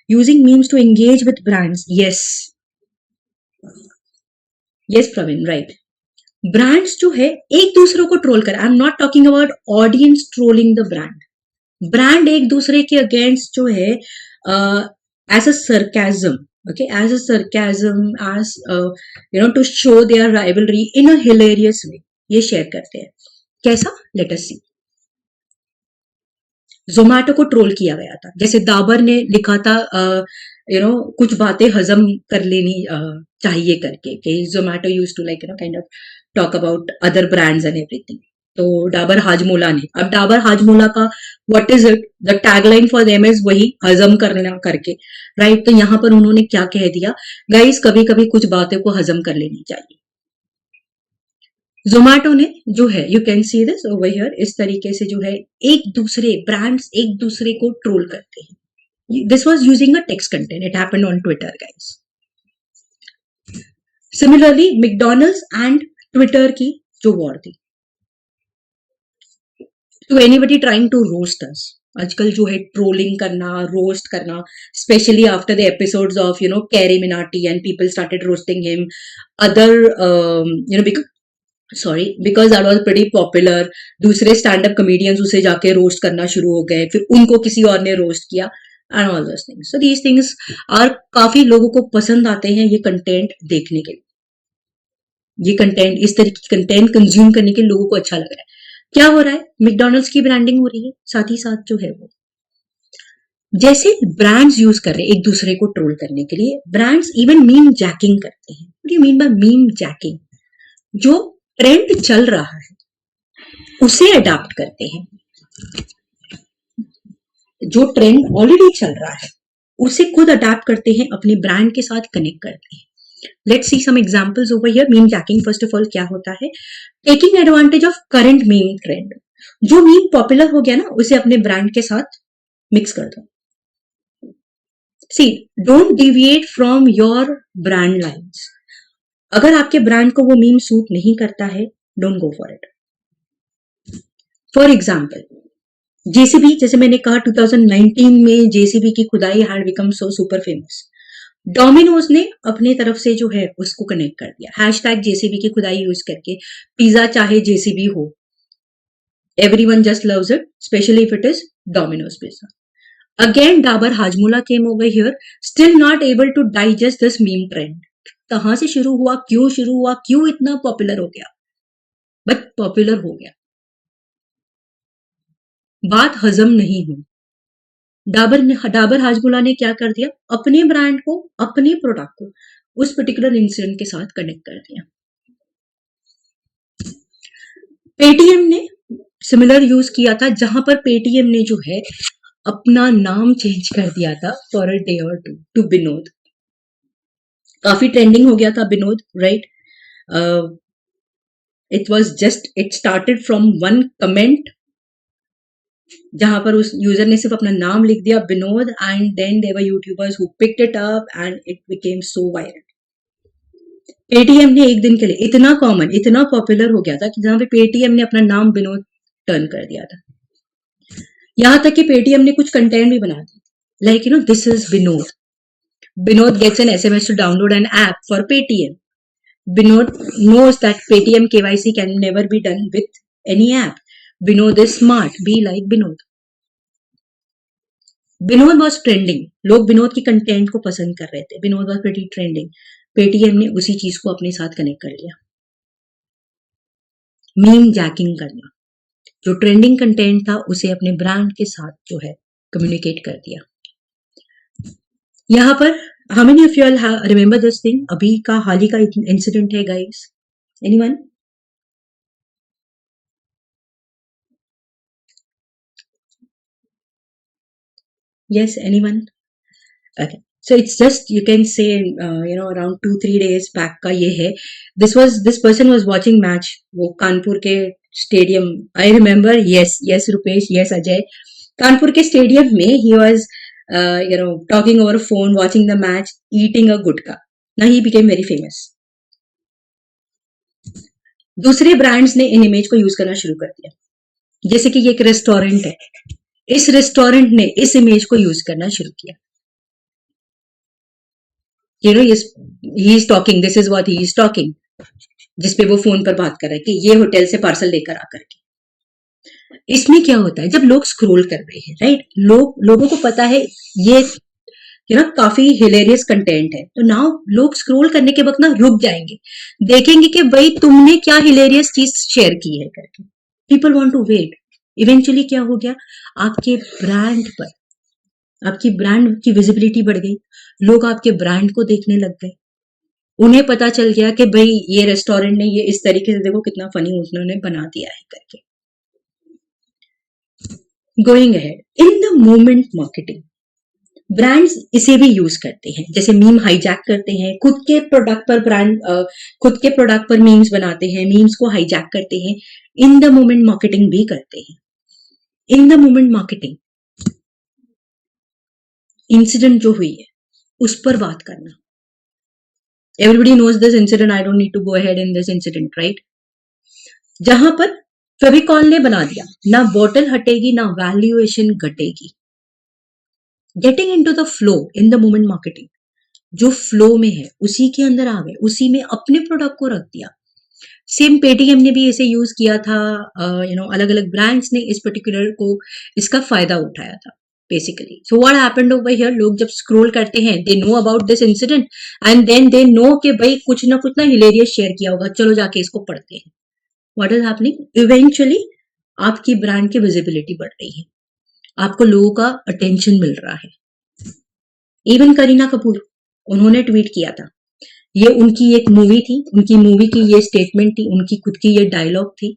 using memes to engage with brands. Yes Praveen, right. Brands जो है एक दूसरे को ट्रोल कर, I am not talking about audience trolling the brand. Brand एक दूसरे के अगेंस्ट जो है as a sarcasm, okay, as a sarcasm, as to show their rivalry in a hilarious way, ये शेयर करते हैं। कैसा? लेट अस सी। जोमैटो को ट्रोल किया गया था, जैसे दाबर ने लिखा था कुछ बातें हजम कर लेनी चाहिए करके, कि Zomato use to like kind of talk about other brands and everything. तो डाबर हाजमोला ने, अब डाबर हाजमोला का what is it, the tagline for them is वही हजम करना करके, राइट? तो यहाँ पर उन्होंने क्या कह दिया, गाइस कभी कभी कुछ बातें को हजम कर लेनी चाहिए। जोमैटो ने जो है, you can see this over here, इस तरीके से जो है एक दूसरे ब्रांड्स एक दूसरे को ट्रोल करते हैं। This was using a text content, it happened on Twitter guys. Similarly McDonald's and Twitter की जो वॉर थी, to anybody trying to roast us, आजकल जो है ट्रोलिंग करना, रोस्ट करना, specially after the episodes of CarryMinati and people started roasting him, other because that was pretty popular. दूसरे stand up comedians उसे जाके रोस्ट करना शुरू हो गए, फिर उनको किसी और ने रोस्ट किया and all those things. So these things are काफी लोगों को पसंद आते हैं ये कंटेंट देखने के लिए। ये कंटेंट, इस तरह की कंटेंट कंज्यूम करने के लोगों को अच्छा लग रहा है। क्या हो रहा है, मैकडॉनल्ड्स की ब्रांडिंग हो रही है, साथ ही साथ जो है वो जैसे ब्रांड्स यूज कर रहे हैं एक दूसरे को ट्रोल करने के लिए, ब्रांड्स इवन मीम जैकिंग करते हैं। What do you mean by meme jacking? जो ट्रेंड चल रहा है उसे अडॉप्ट करते हैं, जो ट्रेंड ऑलरेडी चल रहा है उसे खुद अडॉप्ट करते हैं, अपने ब्रांड के साथ कनेक्ट करते हैं। Let's see some examples over here. Meme jacking first of all क्या होता है? Taking advantage of current meme trend. जो मीम पॉपुलर हो गया ना, उसे अपने ब्रांड के साथ मिक्स कर दो। See, don't deviate from your brand lines. अगर आपके ब्रांड को वो मीम सूट नहीं करता है, don't go for it. For example, JCB, जैसे मैंने कहा 2019 में जेसीबी की खुदाई had become so super famous. Domino's ने अपने तरफ से जो है उसको कनेक्ट कर दिया, हैशटैग जेसीबी की खुदाई यूज करके। पिज्जा चाहे जेसीबी हो, everyone just loves it, specially if it is Domino's pizza. Again Dabur Hajmola came over here, still not able to digest this meme trend. कहां से शुरू हुआ, क्यों शुरू हुआ, क्यों इतना पॉपुलर हो गया, बट पॉपुलर हो गया, बात हजम नहीं हुई। डाबर हाजमोला ने क्या कर दिया, अपने ब्रांड को, अपने प्रोडक्ट को उस पर्टिकुलर इंसिडेंट के साथ कनेक्ट कर दिया। पेटीएम ने सिमिलर यूज किया था, जहां पर पेटीएम ने जो है अपना नाम चेंज कर दिया था फॉर अ डे और टू विनोद। काफी ट्रेंडिंग हो गया था Vinod, right? It started from one comment, जहां पर उस यूजर ने सिर्फ अपना नाम लिख दिया Vinod, and then there were YouTubers who picked it up and it became so viral. Paytm ने एक दिन के लिए इतना कॉमन, इतना पॉपुलर हो गया था कि जहां पे पेटीएम ने अपना नाम विनोद टर्न कर दिया था। यहां तक कि पेटीएम ने कुछ कंटेंट भी बना दिया, like this is Vinod, Vinod gets an SMS to download an app for Paytm, Vinod knows that Paytm KYC can never be done with any app. Vinod is smart. Be like Vinod. Vinod was trending. लोग विनोद की content को पसंद कर रहे थे. Vinod was pretty trending. Paytm ने उसी चीज को अपने साथ कनेक्ट कर लिया. मीम जैकिंग करना, जो ट्रेंडिंग कंटेंट था उसे अपने ब्रांड के साथ जो है कम्युनिकेट कर दिया. यहाँ पर how many of you all remember this thing? अभी का हाल ही का इंसिडेंट है guys. Anyone? Yes, anyone? Okay. So it's just, you can say, around 2-3 days back का ये है. This person was watching match, वो कानपुर के stadium, I remember, yes Rupesh, yes Ajay, Kanpur के स्टेडियम में he was talking over a phone, watching the match, eating a gutka. Now he became very famous. दूसरे brands ने इन image को यूज करना शुरू कर दिया, जैसे कि ये एक रेस्टोरेंट है, इस रेस्टोरेंट ने इस इमेज को यूज करना शुरू किया. he is talking, this is what he is talking, जिसपे वो फोन पर बात कर रहा है कि ये होटल से पार्सल लेकर आकर के. इसमें क्या होता है, जब लोग स्क्रॉल कर रहे हैं, राइट, लोगों को पता है ये काफी हिलेरियस कंटेंट है, तो नाउ लोग स्क्रॉल करने के वक्त ना रुक जाएंगे, देखेंगे कि भाई तुमने क्या हिलेरियस चीज शेयर की है करके. People want to wait. Eventually क्या हो गया, आपके ब्रांड पर, आपकी ब्रांड की विजिबिलिटी बढ़ गई, लोग आपके ब्रांड को देखने लग गए, उन्हें पता चल गया कि भाई ये रेस्टोरेंट ने ये इस तरीके से, देखो कितना फनी उन्होंने बना दिया है करके. Going ahead, in the moment marketing, brands इसे भी यूज करते हैं, जैसे मीम हाईजैक करते हैं, खुद के प्रोडक्ट पर मीम्स बनाते हैं, मीम्स को हाईजैक करते हैं, इन द मोमेंट मार्केटिंग भी करते हैं. In the moment marketing, incident जो हुई है उस पर बात करना. Everybody knows this incident, I don't need to go ahead in this incident, right, जहां पर फेविकॉल ने बना दिया, ना बॉटल हटेगी ना वैल्यूएशन घटेगी. Getting into the flow, in the moment marketing, जो फ्लो में है उसी के अंदर आ गए, उसी में अपने प्रोडक्ट को रख दिया. सेम पेटीएम ने भी इसे यूज किया था, अलग अलग ब्रांड्स ने इस पर्टिकुलर को, इसका फायदा उठाया था. basically. So what happened over here, लोग जब scroll करते हैं, they know about this incident and then they know कि भाई कुछ ना hilarious share किया होगा, चलो जाके इसको पढ़ते हैं. What is happening? Eventually आपकी brand की visibility बढ़ रही है, आपको लोगों का attention मिल रहा है. Even करीना कपूर, उन्होंने ट्वीट किया था, ये उनकी एक मूवी थी, उनकी मूवी की ये स्टेटमेंट थी, उनकी खुद की ये डायलॉग थी,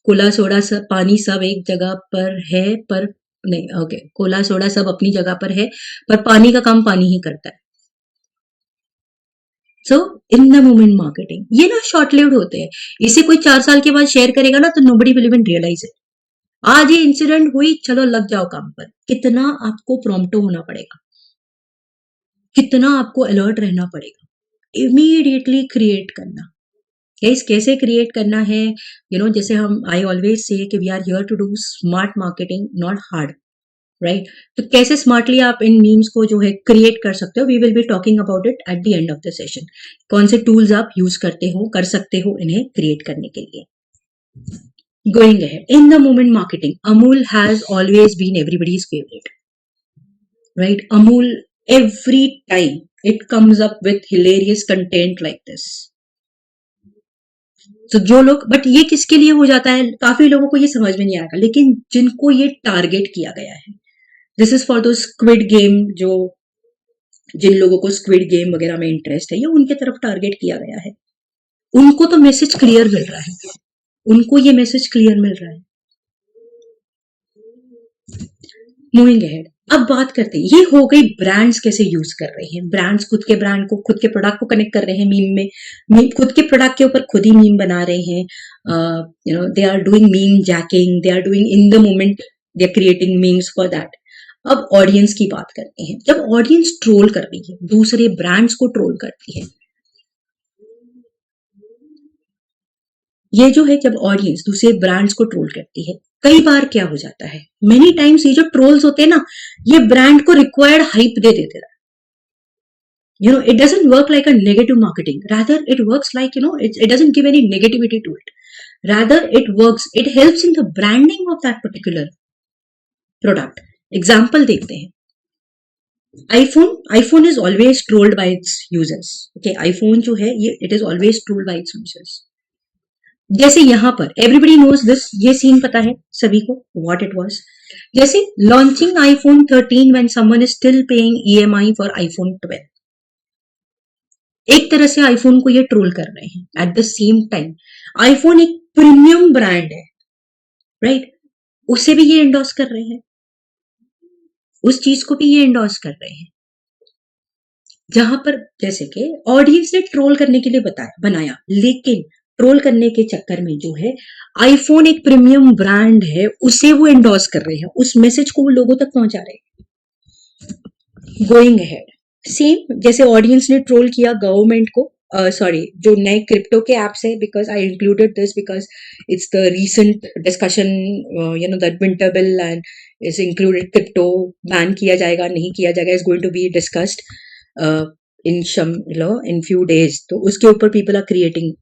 कोला सोडा सब पानी सब एक जगह पर है, पर नहीं, ओके, कोला सोडा सब अपनी जगह पर है, पर पानी का काम पानी ही करता है. सो इन द मोमेंट मार्केटिंग, ये ना शॉर्ट लिव्ड होते हैं. इसे कोई 4 साल के बाद शेयर करेगा ना तो nobody will even realise it. आज ये इंसिडेंट हुई, चलो लग जाओ काम पर. कितना आपको प्रॉम्प्टो होना पड़ेगा, कितना आपको अलर्ट रहना पड़ेगा, इमीडिएटली क्रिएट करना. गाइस कैसे क्रिएट करना है, जैसे हम आई ऑलवेज से कि we are here to do smart marketing, not hard, right. तो कैसे स्मार्टली आप इन मीम्स को जो है क्रिएट कर सकते हो, we will be talking about it at the end of the session. कौन से टूल्स आप यूज कर सकते हो इन्हें क्रिएट करने के लिए. Going ahead, in the moment marketing, Amul has always been everybody's favourite, right. Amul every time it comes up with hilarious content like this. तो जो लोग, बट ये किसके लिए हो जाता है, काफी लोगों को ये समझ में नहीं आएगा, लेकिन जिनको ये टारगेट किया गया है, दिस इज फॉर दो स्क्विड गेम, जो जिन लोगों को स्क्विड गेम वगैरह में इंटरेस्ट है, ये उनके तरफ टारगेट किया गया है. उनको तो मैसेज क्लियर मिल रहा है, उनको ये मैसेज क्लियर मिल रहा है. मूविंग अहेड, अब बात करते हैं, ये हो गई ब्रांड्स कैसे यूज कर रहे हैं. ब्रांड्स खुद के ब्रांड को, खुद के प्रोडक्ट को कनेक्ट कर रहे हैं मीम में, खुद के प्रोडक्ट के ऊपर खुद ही मीम बना रहे हैं. They are doing meme jacking, they are doing in the moment, they are creating memes for that. अब ऑडियंस की बात करते हैं. जब ऑडियंस ट्रोल कर रही है, दूसरे ब्रांड्स को ट्रोल करती है, ये जो है जब ऑडियंस दूसरे ब्रांड्स को ट्रोल करती है, कई बार क्या हो जाता है, मेनी टाइम्स ये जो ट्रोल्स होते हैं ना, ये ब्रांड को रिक्वायर्ड हाइप दे देते हैं. It doesn't work like a negative marketing. Rather, it works like, it doesn't give any negativity to it. Rather, it helps in the branding of that particular product. Example देखते हैं. iPhone is always trolled by its users. Okay, iPhone जो है, ये it is always trolled by its users. जैसे यहां पर everybody knows this, ये scene पता है सभी को व्हाट इट वाज. जैसे launching iPhone 13 when someone is still paying EMI for iPhone 12. एक तरह से iPhone को ये ट्रोल कर रहे हैं. At the same time iPhone एक प्रीमियम ब्रांड है, राइट. उसे भी ये एंडोर्स कर रहे हैं, उस चीज को भी ये एंडोर्स कर रहे हैं. जहां पर जैसे कि ऑडियंस ने ट्रोल करने के लिए बनाया, लेकिन ट्रोल करने के चक्कर में जो है iPhone एक प्रीमियम ब्रांड है, उसे वो एंडोर्स कर रहे हैं, उस मैसेज को वो लोगों तक पहुंचा रहे हैं. गोइंग अहेड, सेम जैसे ऑडियंस ने ट्रोल किया गवर्नमेंट को, जो नए क्रिप्टो के एप्स है, because I included this because it's the recent discussion, that winter bill and is included crypto. Ban किया जाएगा, नहीं किया जाएगा, is going to be discussed in few days. तो उसके ऊपर people are creating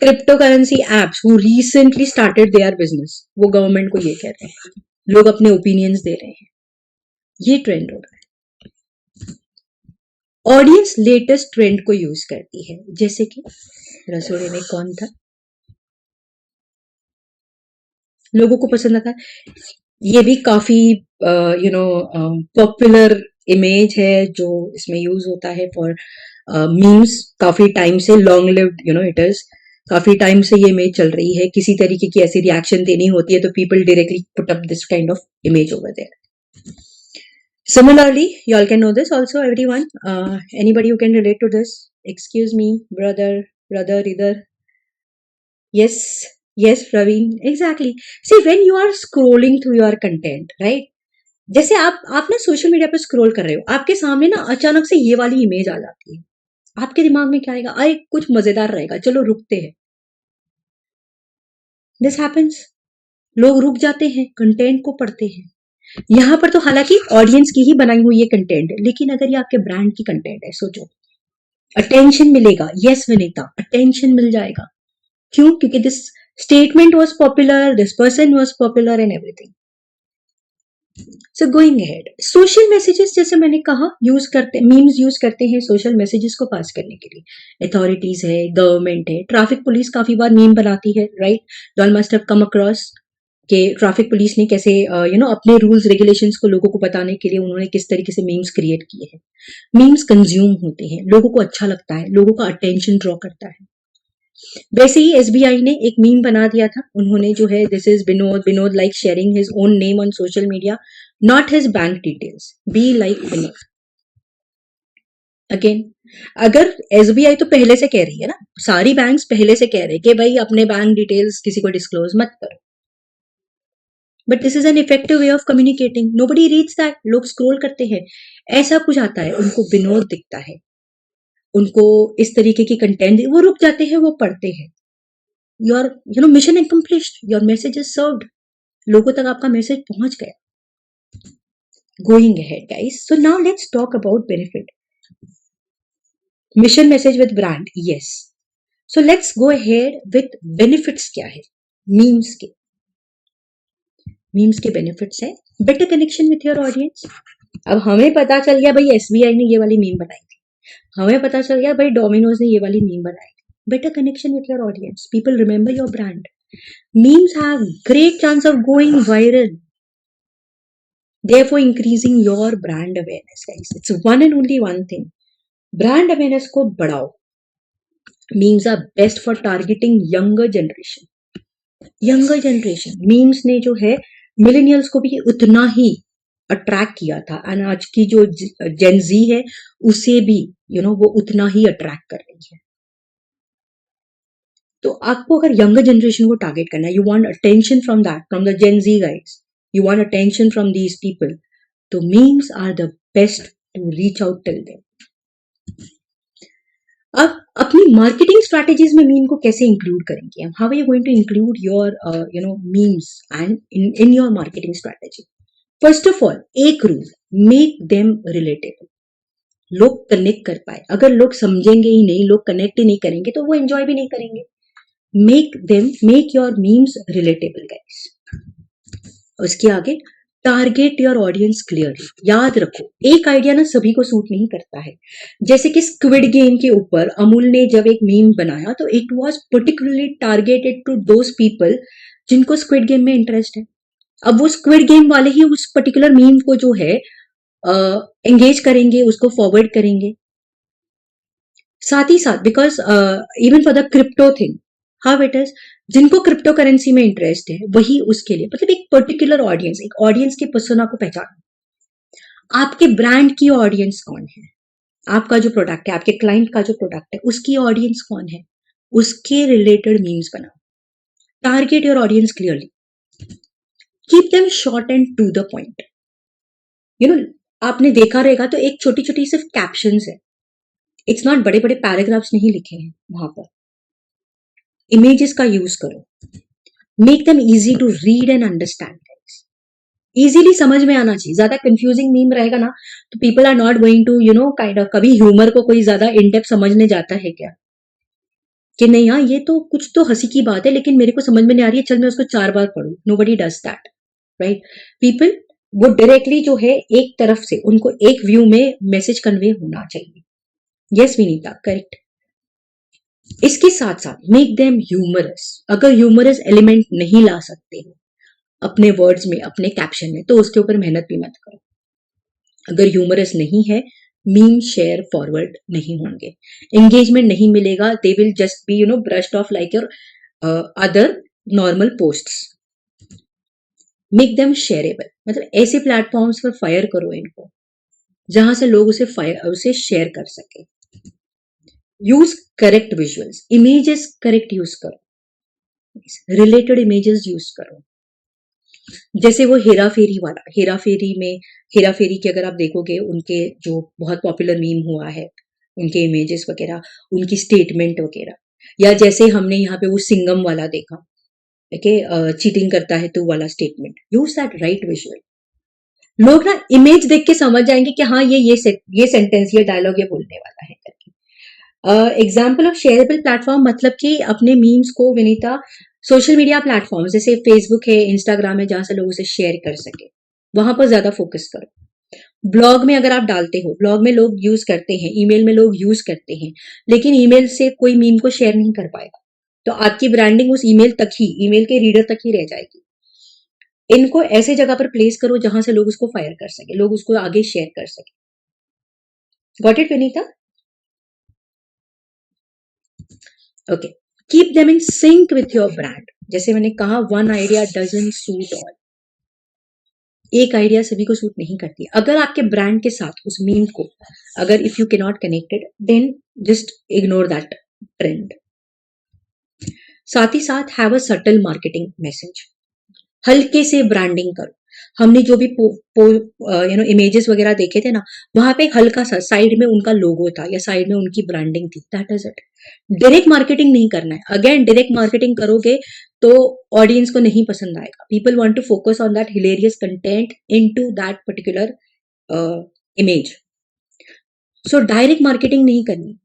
cryptocurrency apps who recently started their business. वो government को ये कह रहे हैं, लोग अपने ओपिनियंस दे रहे हैं, ये ट्रेंड हो रहा है. ऑडियंस लेटेस्ट ट्रेंड को यूज करती है, जैसे कि रसोड़े में कौन था, लोगों को पसंद आता है. ये भी काफी पॉपुलर इमेज है जो इसमें यूज होता है फॉर मीम्स. काफी टाइम से लॉन्ग लिव्ड, इट इज काफी टाइम से ये इमेज चल रही है. किसी तरीके की ऐसी रिएक्शन देनी होती है तो people directly put up this kind of image over there. Similarly, you all can know this also, everyone. Anybody who can relate to this? Excuse me, brother, either. Yes, Praveen, exactly. See, when you are scrolling through your content, right? जैसे आप ना social media पे scroll कर रहे हो, आपके सामने ना अचानक से ये वाली इमेज आ जाती है. आपके दिमाग में क्या आएगा, अरे कुछ मजेदार रहेगा, चलो रुकते हैं. This happens. लोग रुक जाते हैं, कंटेंट को पढ़ते हैं. यहां पर तो हालांकि ऑडियंस की ही बनाई हुई ये कंटेंट है, लेकिन अगर ये आपके ब्रांड की कंटेंट है, सोचो अटेंशन मिलेगा. यस विनीता, अटेंशन मिल जाएगा. क्यों? क्योंकि this statement was popular, this person was popular and everything. So going ahead, social messages जैसे मैंने कहा यूज करते, मीम्स यूज करते हैं सोशल मैसेजेस को पास करने के लिए। अथॉरिटीज है, गवर्नमेंट है, ट्रैफिक पुलिस काफी बार मीम बनाती है, right? You all must have come across कि ट्रैफिक पुलिस ने कैसे अपने रूल्स रेगुलेशंस को लोगों को बताने के लिए उन्होंने किस तरीके से मीम्स क्रिएट किए हैं। मीम्स कंज्यूम होते हैं, लोगों को अच्छा लगता है, लोगों का अटेंशन ड्रॉ करता है। वैसे ही एसबीआई ने एक मीम बना दिया था, उन्होंने जो है this is Vinod like sharing his own name on social media, not his bank details, be like Vinod. Again, अगर एसबीआई तो पहले से कह रही है ना, सारी बैंक्स पहले से कह रहे हैं कि भाई अपने बैंक डिटेल्स किसी को डिस्क्लोज मत करो, but this is an effective way of communicating, nobody reads that, लोग स्क्रोल करते हैं, ऐसा कुछ आता है, उनको विनोद दिखता है, उनको इस तरीके की कंटेंट, वो रुक जाते हैं, वो पढ़ते हैं। Your mission accomplished, your message is served, लोगों तक आपका मैसेज पहुंच गया। Going ahead guys, so now let's talk about benefit. Mission message with brand, yes. So let's go ahead with benefits. क्या है मीम्स के? मीम्स के बेनिफिट्स है better connection with your audience. अब हमें पता चल गया भाई एसबीआई ने ये वाली मीम बनाई थी, हमें पता चल गया भाई डोमिनोज ने ये वाली मीम बनाई थी। Better connection with your audience, people remember your brand, memes have great chance of going viral, therefore increasing your brand awareness guys. It's one and only one thing, brand awareness को बढ़ाओ। memes are best for targeting younger generation। memes ने जो है millennials को भी उतना ही attract किया था, और आज की जो जेनजी है उसे भी वो उतना ही अट्रैक्ट कर रही है। तो आपको अगर यंगर जनरेशन को टारगेट करना है, you want attention from that, from the Gen Z guys, you want attention from these people, तो memes are the best to reach out till them. अब अपनी मार्केटिंग स्ट्रैटेजीज में मीम को कैसे include करेंगे हम? How are you going to include your memes and in your marketing strategy? First of all, एक rule, make them relatable, लोग connect कर पाए। अगर लोग समझेंगे ही नहीं, लोग कनेक्ट ही नहीं करेंगे, तो वो एंजॉय भी नहीं करेंगे। make your memes relatable guys। उसके आगे, टारगेट योर ऑडियंस क्लियरली। याद रखो, एक आइडिया ना सभी को सूट नहीं करता है। जैसे कि स्क्विड गेम के ऊपर अमूल ने जब एक मीम बनाया तो it was particularly targeted to those people जिनको स्क्विड गेम में इंटरेस्ट है। अब वो स्क्विड गेम वाले ही उस पर्टिकुलर मीम को जो है एंगेज करेंगे, उसको फॉरवर्ड करेंगे। साथ ही साथ because even for the crypto thing, how it is, जिनको क्रिप्टो करेंसी में इंटरेस्ट है वही उसके लिए, मतलब एक पर्टिकुलर ऑडियंस, एक ऑडियंस के पर्सोना को पहचानो। आपके ब्रांड की ऑडियंस कौन है, आपका जो प्रोडक्ट है, आपके क्लाइंट का जो प्रोडक्ट है, उसकी ऑडियंस कौन है, उसके रिलेटेड मीम्स बनाओ। Target your audience clearly, keep them short and to the point. आपने देखा रहेगा तो एक छोटी छोटी सिर्फ कैप्शंस है, इट्स नॉट बड़े बड़े पैराग्राफ्स नहीं लिखे हैं वहां पर। इमेजेस का यूज करो, make them easy to read and understand. Easily समझ में आना चाहिए। ज्यादा कंफ्यूजिंग मीम रहेगा ना तो people are not going to kind of, कभी ह्यूमर को कोई ज्यादा इन डेप्थ समझने जाता है क्या, कि नहीं हाँ ये तो कुछ तो हंसी की बात है लेकिन मेरे को समझ में नहीं आ रही है, चल मैं उसको 4 बार पढ़ूं। Nobody does that, right? People वो डायरेक्टली जो है एक तरफ से उनको एक व्यू में मैसेज कन्वे होना चाहिए। Yes Vinita, correct. इसके साथ साथ मेक देम ह्यूमरस। अगर ह्यूमरस एलिमेंट नहीं ला सकते हो अपने वर्ड्स में, अपने कैप्शन में, तो उसके ऊपर मेहनत भी मत करो। अगर ह्यूमरस नहीं है, मीम शेयर फॉरवर्ड नहीं होंगे, एंगेजमेंट नहीं मिलेगा, दे will just be brushed of like your other normal posts. Make them shareable, मतलब ऐसे प्लेटफॉर्म्स पर फायर करो इनको जहां से लोग उसे शेयर कर सके। Use correct visuals, images correct use करो, रिलेटेड इमेजेस यूज करो। जैसे वो हेरा फेरी वाला, हेरा फेरी के अगर आप देखोगे, उनके जो बहुत पॉपुलर मीम हुआ है, उनके इमेजेस वगैरह, उनकी स्टेटमेंट वगैरह, या जैसे हमने यहाँ पे वो सिंगम वाला देखा, चीटिंग करता है तू वाला statement, use that right visual. लोग ना इमेज देख के समझ जाएंगे कि हाँ ये सेंटेंस, ये डायलॉग ये बोलने वाला है करके। एग्जाम्पल ऑफ शेयरेबल प्लेटफॉर्म, मतलब कि अपने मीम्स को विनीता सोशल मीडिया प्लेटफॉर्म जैसे फेसबुक है, इंस्टाग्राम है, जहां से लोग उसे शेयर कर सके। वहां पर ज्यादा फोकस करो। ब्लॉग में अगर आप डालते हो, ब्लॉग में लोग यूज करते हैं, ईमेल में लोग यूज करते हैं, लेकिन ईमेल से कोई मीम को शेयर नहीं कर पाएगा, तो आपकी ब्रांडिंग उस ईमेल तक ही, ईमेल के रीडर तक ही रह जाएगी। इनको ऐसे जगह पर प्लेस करो जहां से लोग उसको फायर कर सके, लोग उसको आगे शेयर कर सके। Got it Vinita? Okay, keep them in sync with your brand. जैसे मैंने कहा, one idea doesn't suit all. एक आइडिया सभी को सूट नहीं करती। अगर आपके ब्रांड के साथ उस मीम को, अगर if you can not connected, then just ignore that trend. साथ ही साथ have a subtle marketing message. हल्के से ब्रांडिंग करो। हमने जो भी इमेजेस वगैरह देखे थे ना, वहां पे एक हल्का सा साइड में उनका लोगो था या साइड में उनकी ब्रांडिंग थी, that is it. Direct marketing नहीं करना है। अगेन, डायरेक्ट मार्केटिंग करोगे तो ऑडियंस को नहीं पसंद आएगा। People want to focus on that hilarious content into that particular image. So direct marketing नहीं करनी,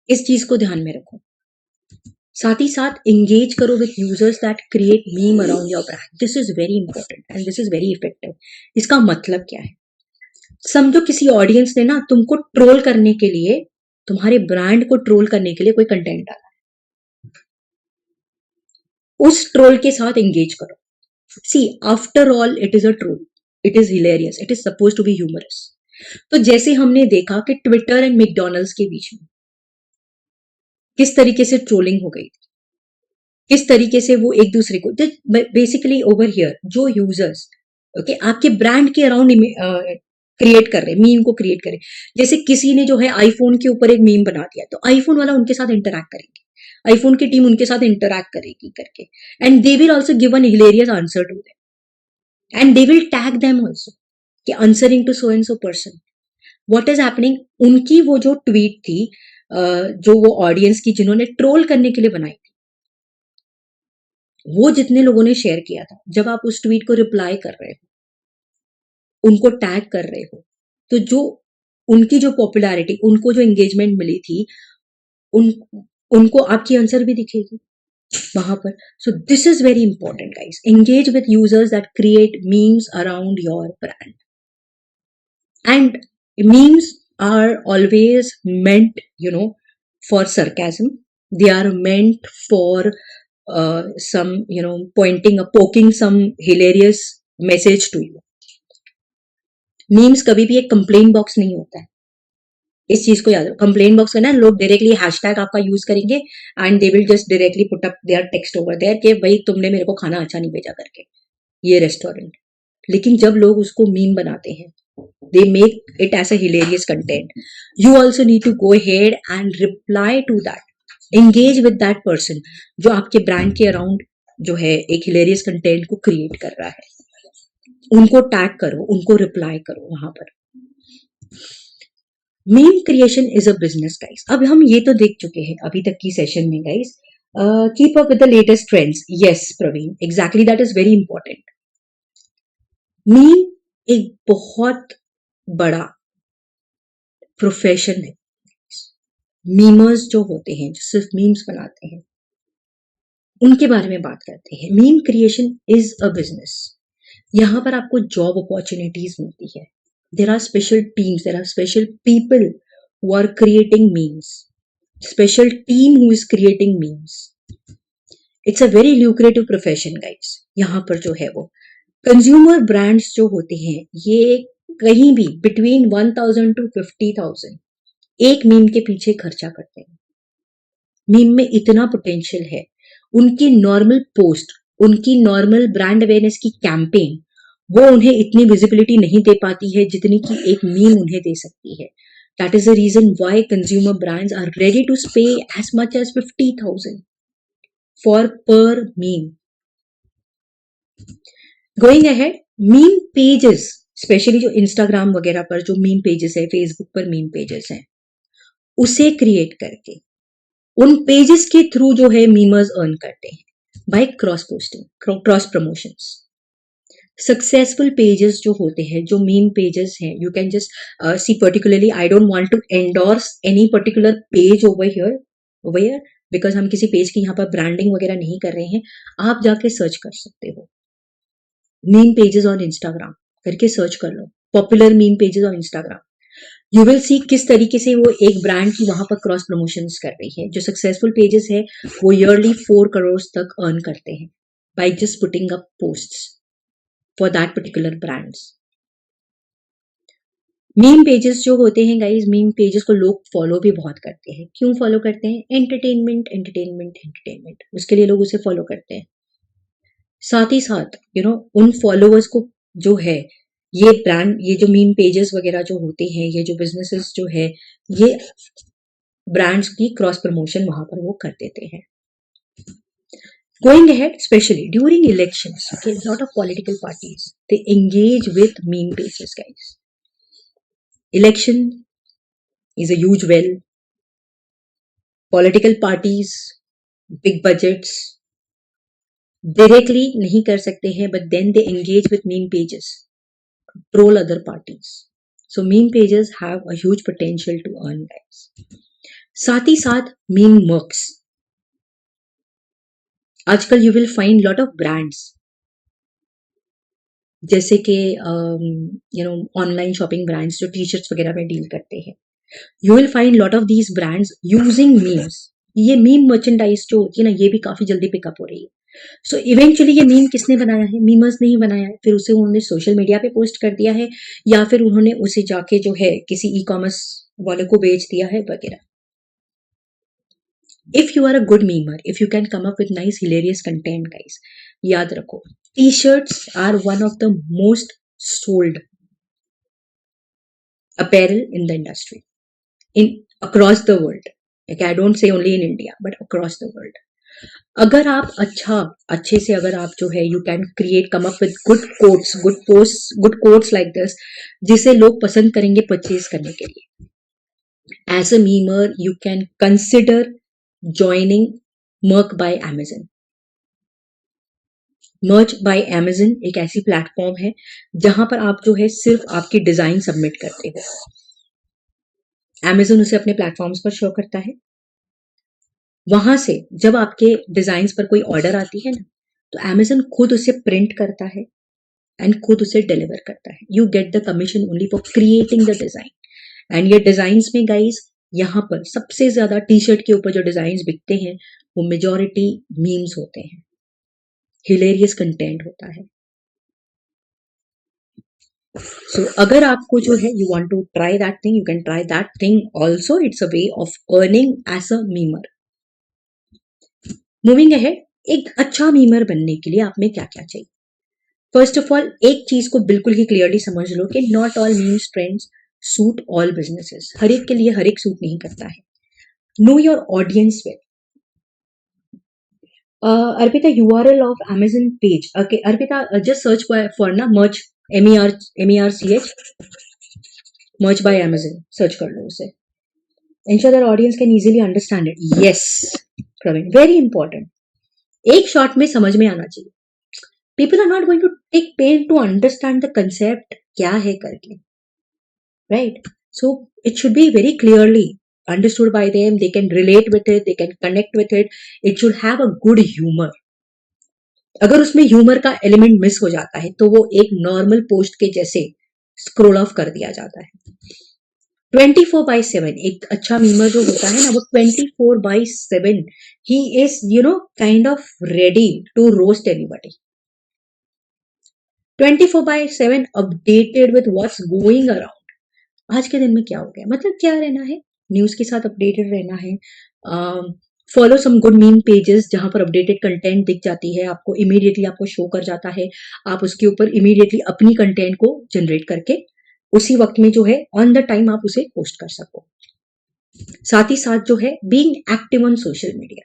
इस चीज को ध्यान में रखो। साथ ही साथ एंगेज करो with users that create meme around your brand. This is very important and this is very effective. इसका मतलब क्या है? समझो किसी ऑडियंस ने ना तुमको ट्रोल करने के लिए, तुम्हारे ब्रांड को ट्रोल करने के लिए कोई कंटेंट डाला, उस ट्रोल के साथ एंगेज करो। See, after all it is a troll, it is hilarious, it is suppose to be humorous. तो जैसे हमने देखा कि ट्विटर एंड मैकडॉनल्ड्स के बीच में किस तरीके से ट्रोलिंग हो गई थी, किस तरीके से वो एक दूसरे को, बेसिकली ओवर हियर जो यूजर्स ओके आपके ब्रांड के अराउंड क्रिएट कर रहे, मीम को क्रिएट करे। जैसे किसी ने जो है आईफोन के ऊपर एक मीम बना दिया, तो आईफोन वाला उनके साथ इंटरैक्ट करेंगे, आईफोन की टीम उनके साथ इंटरैक्ट करेगी करके, and they will also give an hilarious answer to them and they will tag them also कि answering to so and so person. What is happening, उनकी वो जो ट्वीट थी, जो वो ऑडियंस की जिन्होंने ट्रोल करने के लिए बनाई थी, वो जितने लोगों ने शेयर किया था, जब आप उस ट्वीट को रिप्लाई कर रहे हो, उनको टैग कर रहे हो, तो जो उनकी जो पॉपुलैरिटी, उनको जो एंगेजमेंट मिली थी, उन उनको आपकी आंसर भी दिखेगी वहां पर। सो this is very important guys, engage with users that create memes around your brand. And memes are always meant, for sarcasm. They are meant for some, poking some hilarious message to you. Memes कभी भी एक complain box नहीं होता है, इस चीज को याद रखो। कंप्लेन बॉक्स में ना लोग डायरेक्टली हैशटैग आपका यूज करेंगे and they will just directly put up their text over there कि भाई तुमने मेरे को खाना अच्छा नहीं भेजा करके, ये रेस्टोरेंट। लेकिन जब लोग उसको मीम बनाते हैं, they make it as a hilarious content, you also need to go ahead and reply to that, engage with that person जो आपके ब्रांड के अराउंड जो है एक हिलेरियस कंटेंट को क्रिएट कर रहा है, उनको टैग करो, उनको रिप्लाई करो वहां पर। Meme creation is a business guys. अब हम ये तो देख चुके हैं अभी तक की सेशन में guys, keep up with the latest trends. Yes Praveen, exactly, that is very important. Meme एक बहुत बड़ा प्रोफेशन है। मीमर्स जो होते हैं, जो सिर्फ मीम्स बनाते हैं, उनके बारे में बात करते हैं। Meme creation is a business. यहां पर आपको जॉब अपॉर्चुनिटीज मिलती है। There are special teams, there are special people who are creating memes, special team who is creating memes. It's a very lucrative profession guys. यहाँ पर जो है वो कंज्यूमर ब्रांड्स जो होते हैं, ये कहीं भी बिटवीन 1000 to 50,000 एक मीम के पीछे खर्चा करते हैं। मीम में इतना पोटेंशियल है। उनकी नॉर्मल पोस्ट, उनकी नॉर्मल ब्रांड अवेयरनेस की कैंपेन, वो उन्हें इतनी विजिबिलिटी नहीं दे पाती है जितनी कि एक मीम उन्हें दे सकती है। That is the reason why consumer brands are ready to pay as much as 50,000 for per meme. Going ahead, meme pages, specially जो इंस्टाग्राम वगैरह पर जो मीम पेजेस है, फेसबुक पर मीम पेजेस हैं, उसे क्रिएट करके उन पेजेस के थ्रू जो है मीमर्स अर्न करते हैं by cross posting, cross promotions. Successful pages जो होते हैं, जो मीम पेजेस हैं, you can just see particularly, I don't want to endorse any particular page over here because हम किसी पेज की यहाँ पर ब्रांडिंग वगैरह नहीं कर रहे हैं। आप जाके सर्च कर सकते हो मीम पेजेस ऑन इंस्टाग्राम करके सर्च कर लो, popular meme pages on Instagram. You will see किस तरीके से वो एक ब्रांड की वहां पर क्रॉस प्रमोशंस कर रही है। जो सक्सेसफुल पेजेस है वो ईयरली 4 करोड़ तक अर्न करते हैं by just putting up posts for that particular brands. Meme pages जो होते हैं गाइस, मीम पेजेस को लोग फॉलो भी बहुत करते हैं। क्यों फॉलो करते हैं? एंटरटेनमेंट एंटरटेनमेंट एंटरटेनमेंट, उसके लिए लोग उसे फॉलो करते हैं। साथ ही साथ उन फॉलोअर्स को जो है, ये ब्रांड, ये जो मीम पेजेस वगैरह जो होते हैं, ये जो बिजनेसेस जो है, ये ब्रांड्स की क्रॉस प्रमोशन वहां पर वो कर देते हैं। Going ahead, especially during elections, okay, a lot of political parties, they engage with meme pages, guys. Election is a huge well. Political parties, big budgets, directly नहीं कर सकते हैं, but then they engage with meme pages, troll other parties. So meme pages have a huge potential to earn, guys. साथ ही साथ meme mercs. आजकल you will find lot of brands जैसे कि ऑनलाइन शॉपिंग ब्रांड्स जो T shirts वगैरह में deal करते हैं, you will find lot of these brands using memes. ये मीम मर्चेंडाइज जो होती है ना, ये भी काफी जल्दी पिकअप हो रही है। सो इवेंचुअली ये मीम किसने बनाया है? मीमर्स ने ही बनाया है। फिर उसे उन्होंने सोशल मीडिया पे पोस्ट कर दिया है, या फिर उन्होंने उसे जाके जो है किसी ई कॉमर्स वाले को बेच दिया है वगैरह। If you are a good memer, if you can come up with nice hilarious content, guys, याद रखो, t-shirts are one of the most sold apparel in the industry in across the world. Okay, I don't say only in India but across the world. अगर आप अच्छे से अगर आप जो है you can create, come up with good quotes, good posts, good quotes like this, जिसे लोग पसंद करेंगे परचेज करने के लिए. As a memer, you can consider joining Merch by Amazon. मर्च बाय Amazon एक ऐसी प्लेटफॉर्म है जहां पर आप जो है सिर्फ आपकी डिजाइन सबमिट करते हो, Amazon उसे अपने प्लेटफॉर्म्स पर शो करता है। वहां से जब आपके डिजाइन्स पर कोई ऑर्डर आती है ना, तो Amazon खुद उसे प्रिंट करता है एंड खुद उसे डिलीवर करता है। You get the commission only for creating the design. And ये डिजाइन्स में गाइस, यहाँ पर सबसे ज्यादा टी शर्ट के ऊपर जो डिजाइन बिकते हैं वो मेजॉरिटी मीम्स होते हैं, हिलेरियस कंटेंट होता है। So अगर आपको जो है you want to try that thing, you can try that thing also. It's a way of earning as a memer. Moving ahead, एक अच्छा मीमर बनने के लिए आप में क्या क्या चाहिए? फर्स्ट ऑफ ऑल, एक चीज को बिल्कुल ही क्लियरली समझ लो कि not all memes trends suit all businesses. हर एक के लिए हर एक सूट नहीं करता है। Know your audience well. Arpita, URL of Amazon page. Okay, Arpita, just search for na merch, MERCH, merch by Amazon. Search कर लो उसे. Ensure that audience can easily understand it. Yes, Praveen, very important. एक shot में समझ में आना चाहिए. People are not going to take pain to understand the concept क्या है करके, right? So it should be very clearly understood by them. They can relate with it, they can connect with it. It should have a good humor. अगर उसमें humour का element miss हो जाता है तो वो एक नॉर्मल पोस्ट के जैसे स्क्रॉल ऑफ कर दिया जाता है। 24/7 एक अच्छा मीमर जो होता है ना, वो 24/7 ही is kind of ready to roast anybody. 24/7 updated with what's going around. आज के दिन में क्या हो गया, मतलब क्या रहना है, न्यूज के साथ अपडेटेड रहना है। Follow some good meme pages जहां पर अपडेटेड कंटेंट दिख जाती है आपको, इमीडिएटली आपको शो कर जाता है। आप उसके ऊपर इमीडिएटली अपनी कंटेंट को जनरेट करके उसी वक्त में जो है ऑन द टाइम आप उसे पोस्ट कर सको। साथ ही साथ जो है being active on social media,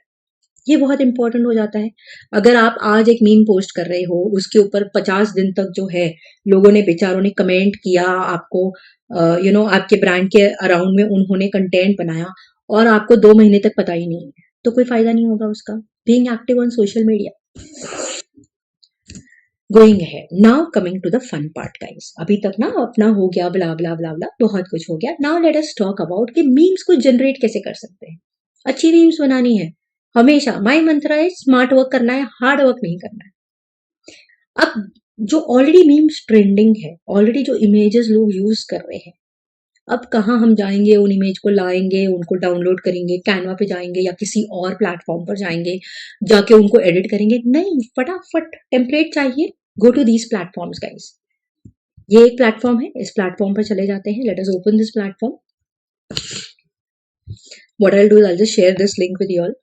ये बहुत इंपॉर्टेंट हो जाता है। अगर आप आज एक मीम पोस्ट कर रहे हो, उसके ऊपर 50 दिन तक जो है लोगों ने, बेचारों ने कमेंट किया आपको, आपके ब्रांड के अराउंड में उन्होंने कंटेंट बनाया और आपको 2 महीने तक पता ही नहीं है, तो कोई फायदा नहीं होगा उसका। Being active on social media. Going ahead, now coming to the fun part guys. अभी तक ना अपना हो गया ब्ला ब्ला ब्ला ब्ला, बहुत कुछ हो गया। Now let us talk about कि मीम्स को जनरेट कैसे कर सकते हैं। अच्छी मीम्स बनानी है, हमेशा माय मंत्र है स्मार्ट वर्क करना है, हार्ड वर्क नहीं करना है। अब जो ऑलरेडी मीम्स ट्रेंडिंग है, ऑलरेडी जो इमेजेस लोग यूज कर रहे हैं, अब कहाँ हम जाएंगे, उन इमेज को लाएंगे, उनको डाउनलोड करेंगे, कैनवा पे जाएंगे या किसी और प्लेटफॉर्म पर जाएंगे, जाके उनको एडिट करेंगे? नहीं, फटाफट टेम्पलेट चाहिए, go to these platforms guys. ये एक प्लेटफॉर्म है, इस प्लेटफॉर्म पर चले जाते हैं। Let us open this platform. What I'll do is I'll just share this link with you all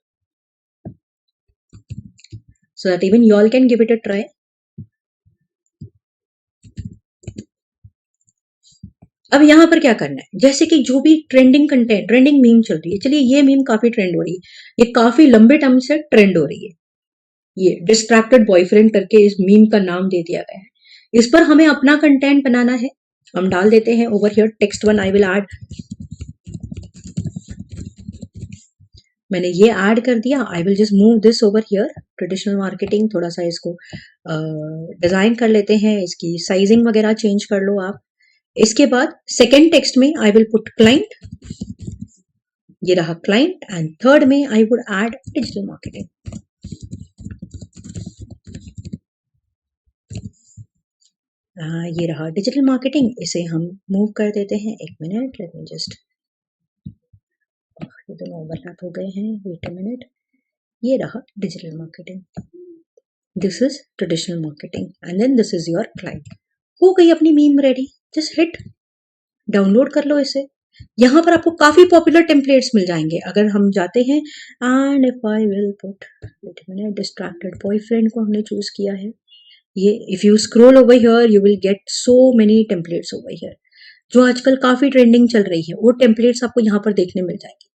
so that even you all can give it a try. अब यहाँ पर क्या करना है, जैसे कि जो भी ट्रेंडिंग कंटेंट, ट्रेंडिंग मीम चल रही है, चलिए ये मीम काफी ट्रेंड हो रही है, ये काफी लंबे टाइम से ट्रेंड हो रही है, ये डिस्ट्रैक्टेड बॉयफ्रेंड करके इस मीम का नाम दे दिया गया है। इस पर हमें अपना कंटेंट बनाना है, हम डाल देते हैं over here text one I will add. मैंने ये ऐड कर दिया, I will just move this over here. Traditional marketing, थोड़ा सा इसको डिजाइन कर लेते हैं, इसकी साइजिंग वगैरह चेंज कर लो आप। इसके बाद सेकेंड टेक्स्ट में आई विल पुट क्लाइंट, ये रहा क्लाइंट, एंड थर्ड में I would add digital marketing. ये रहा डिजिटल मार्केटिंग, इसे हम मूव कर देते हैं। एक मिनट, लेट मी जस्ट, ये दोनों ओवरलैप हो गए हैं, वेट अ मिनट। ये रहा digital marketing, this is traditional marketing, and then this is your client. हो गई अपनी meme ready, just hit download कर लो इसे। यहाँ पर आपको काफी पॉपुलर टेम्पलेट्स मिल जाएंगे। अगर हम जाते हैं and if I will put, wait a minute, distracted boyfriend को हमने चूज किया है, ये if you scroll over here you will get so many templates over here, जो आजकल काफी ट्रेंडिंग चल रही है, वो टेम्पलेट्स आपको यहाँ पर देखने मिल जाएंगे।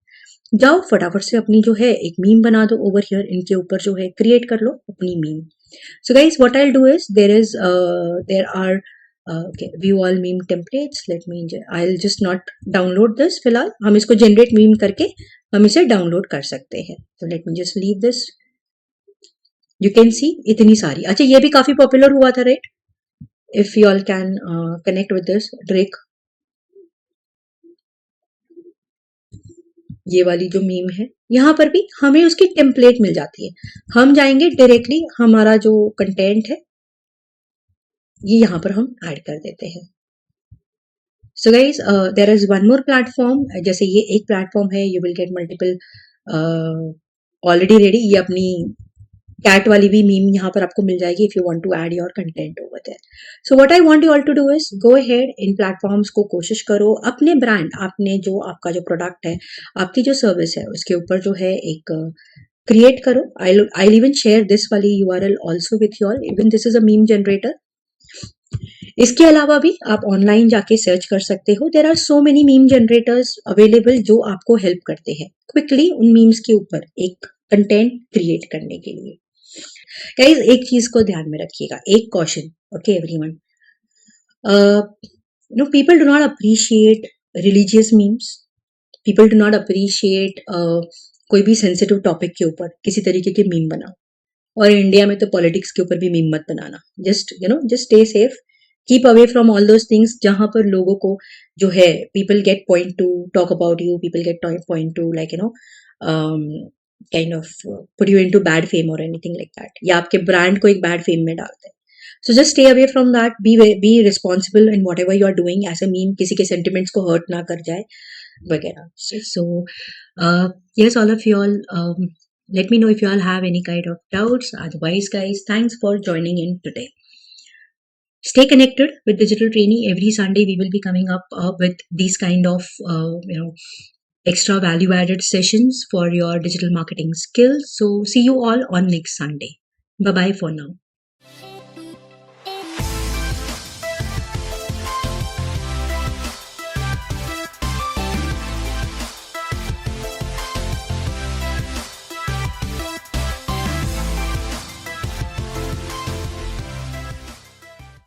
जाओ फटाफट से अपनी जो है एक मीम बना दो ओवर हियर, इनके ऊपर जो है क्रिएट कर लो अपनी meme. So guys what I will do is there are okay, view all meme templates. Let me, I'll just not download this फिलहाल, हम इसको generate meme करके हम इसे डाउनलोड कर सकते हैं। तो let me just leave this. You can see इतनी सारी, अच्छा ये भी काफी पॉपुलर हुआ था, right? If you all can connect with this, Drake, ये वाली जो मीम है, यहाँ पर भी हमें उसकी टेम्पलेट मिल जाती है। हम जाएंगे डायरेक्टली, हमारा जो कंटेंट है ये यहाँ पर हम ऐड कर देते हैं। So guys there is one more platform, जैसे ये एक प्लेटफॉर्म है, you will get multiple already ready. ये अपनी कैट वाली भी मीम यहाँ पर आपको मिल जाएगी if you want to add your content over there. So what I want you all to do is go ahead, इन प्लेटफॉर्म्स को कोशिश करो, अपने ब्रांड, आपने जो आपका जो प्रोडक्ट है, आपकी जो सर्विस है, उसके ऊपर जो है एक क्रिएट करो। आई इवन शेयर दिस वाली URL also with you all, even this is a meme generator. इसके अलावा भी आप ऑनलाइन जाके सर्च कर सकते हो, there are so many meme generators available जो आपको हेल्प करते हैं क्विकली उन मीम्स के ऊपर एक कंटेंट क्रिएट करने के लिए। गाइस एक चीज को ध्यान में रखिएगा, एक caution, okay everyone, know people do not appreciate religious memes, people do not appreciate कोई भी सेंसिटिव टॉपिक के ऊपर किसी तरीके के मीम बनाओ, और इंडिया में तो पॉलिटिक्स के ऊपर भी मीम मत बनाना। Just just stay safe, keep away from all those things जहां पर लोगों को जो है people get point to talk about you, people get point to like kind of put you into bad fame और एनीथिंग लाइक दैट, या आपके brand को एक बैड फेम में डालते हैं। So just stay away from that, be responsible in whatever you are doing, ऐसे meme किसी के सेंटिमेंट्स को हर्ट ना कर जाए वगैरह। सो yes, all of you all, let me know if you all have any kind of doubts. Otherwise guys, thanks for joining in today. Stay connected with Digital Trainee. Every Sunday we will be coming up with these kind of extra value added sessions for your digital marketing skills. So see you all on next Sunday. Bye bye for now.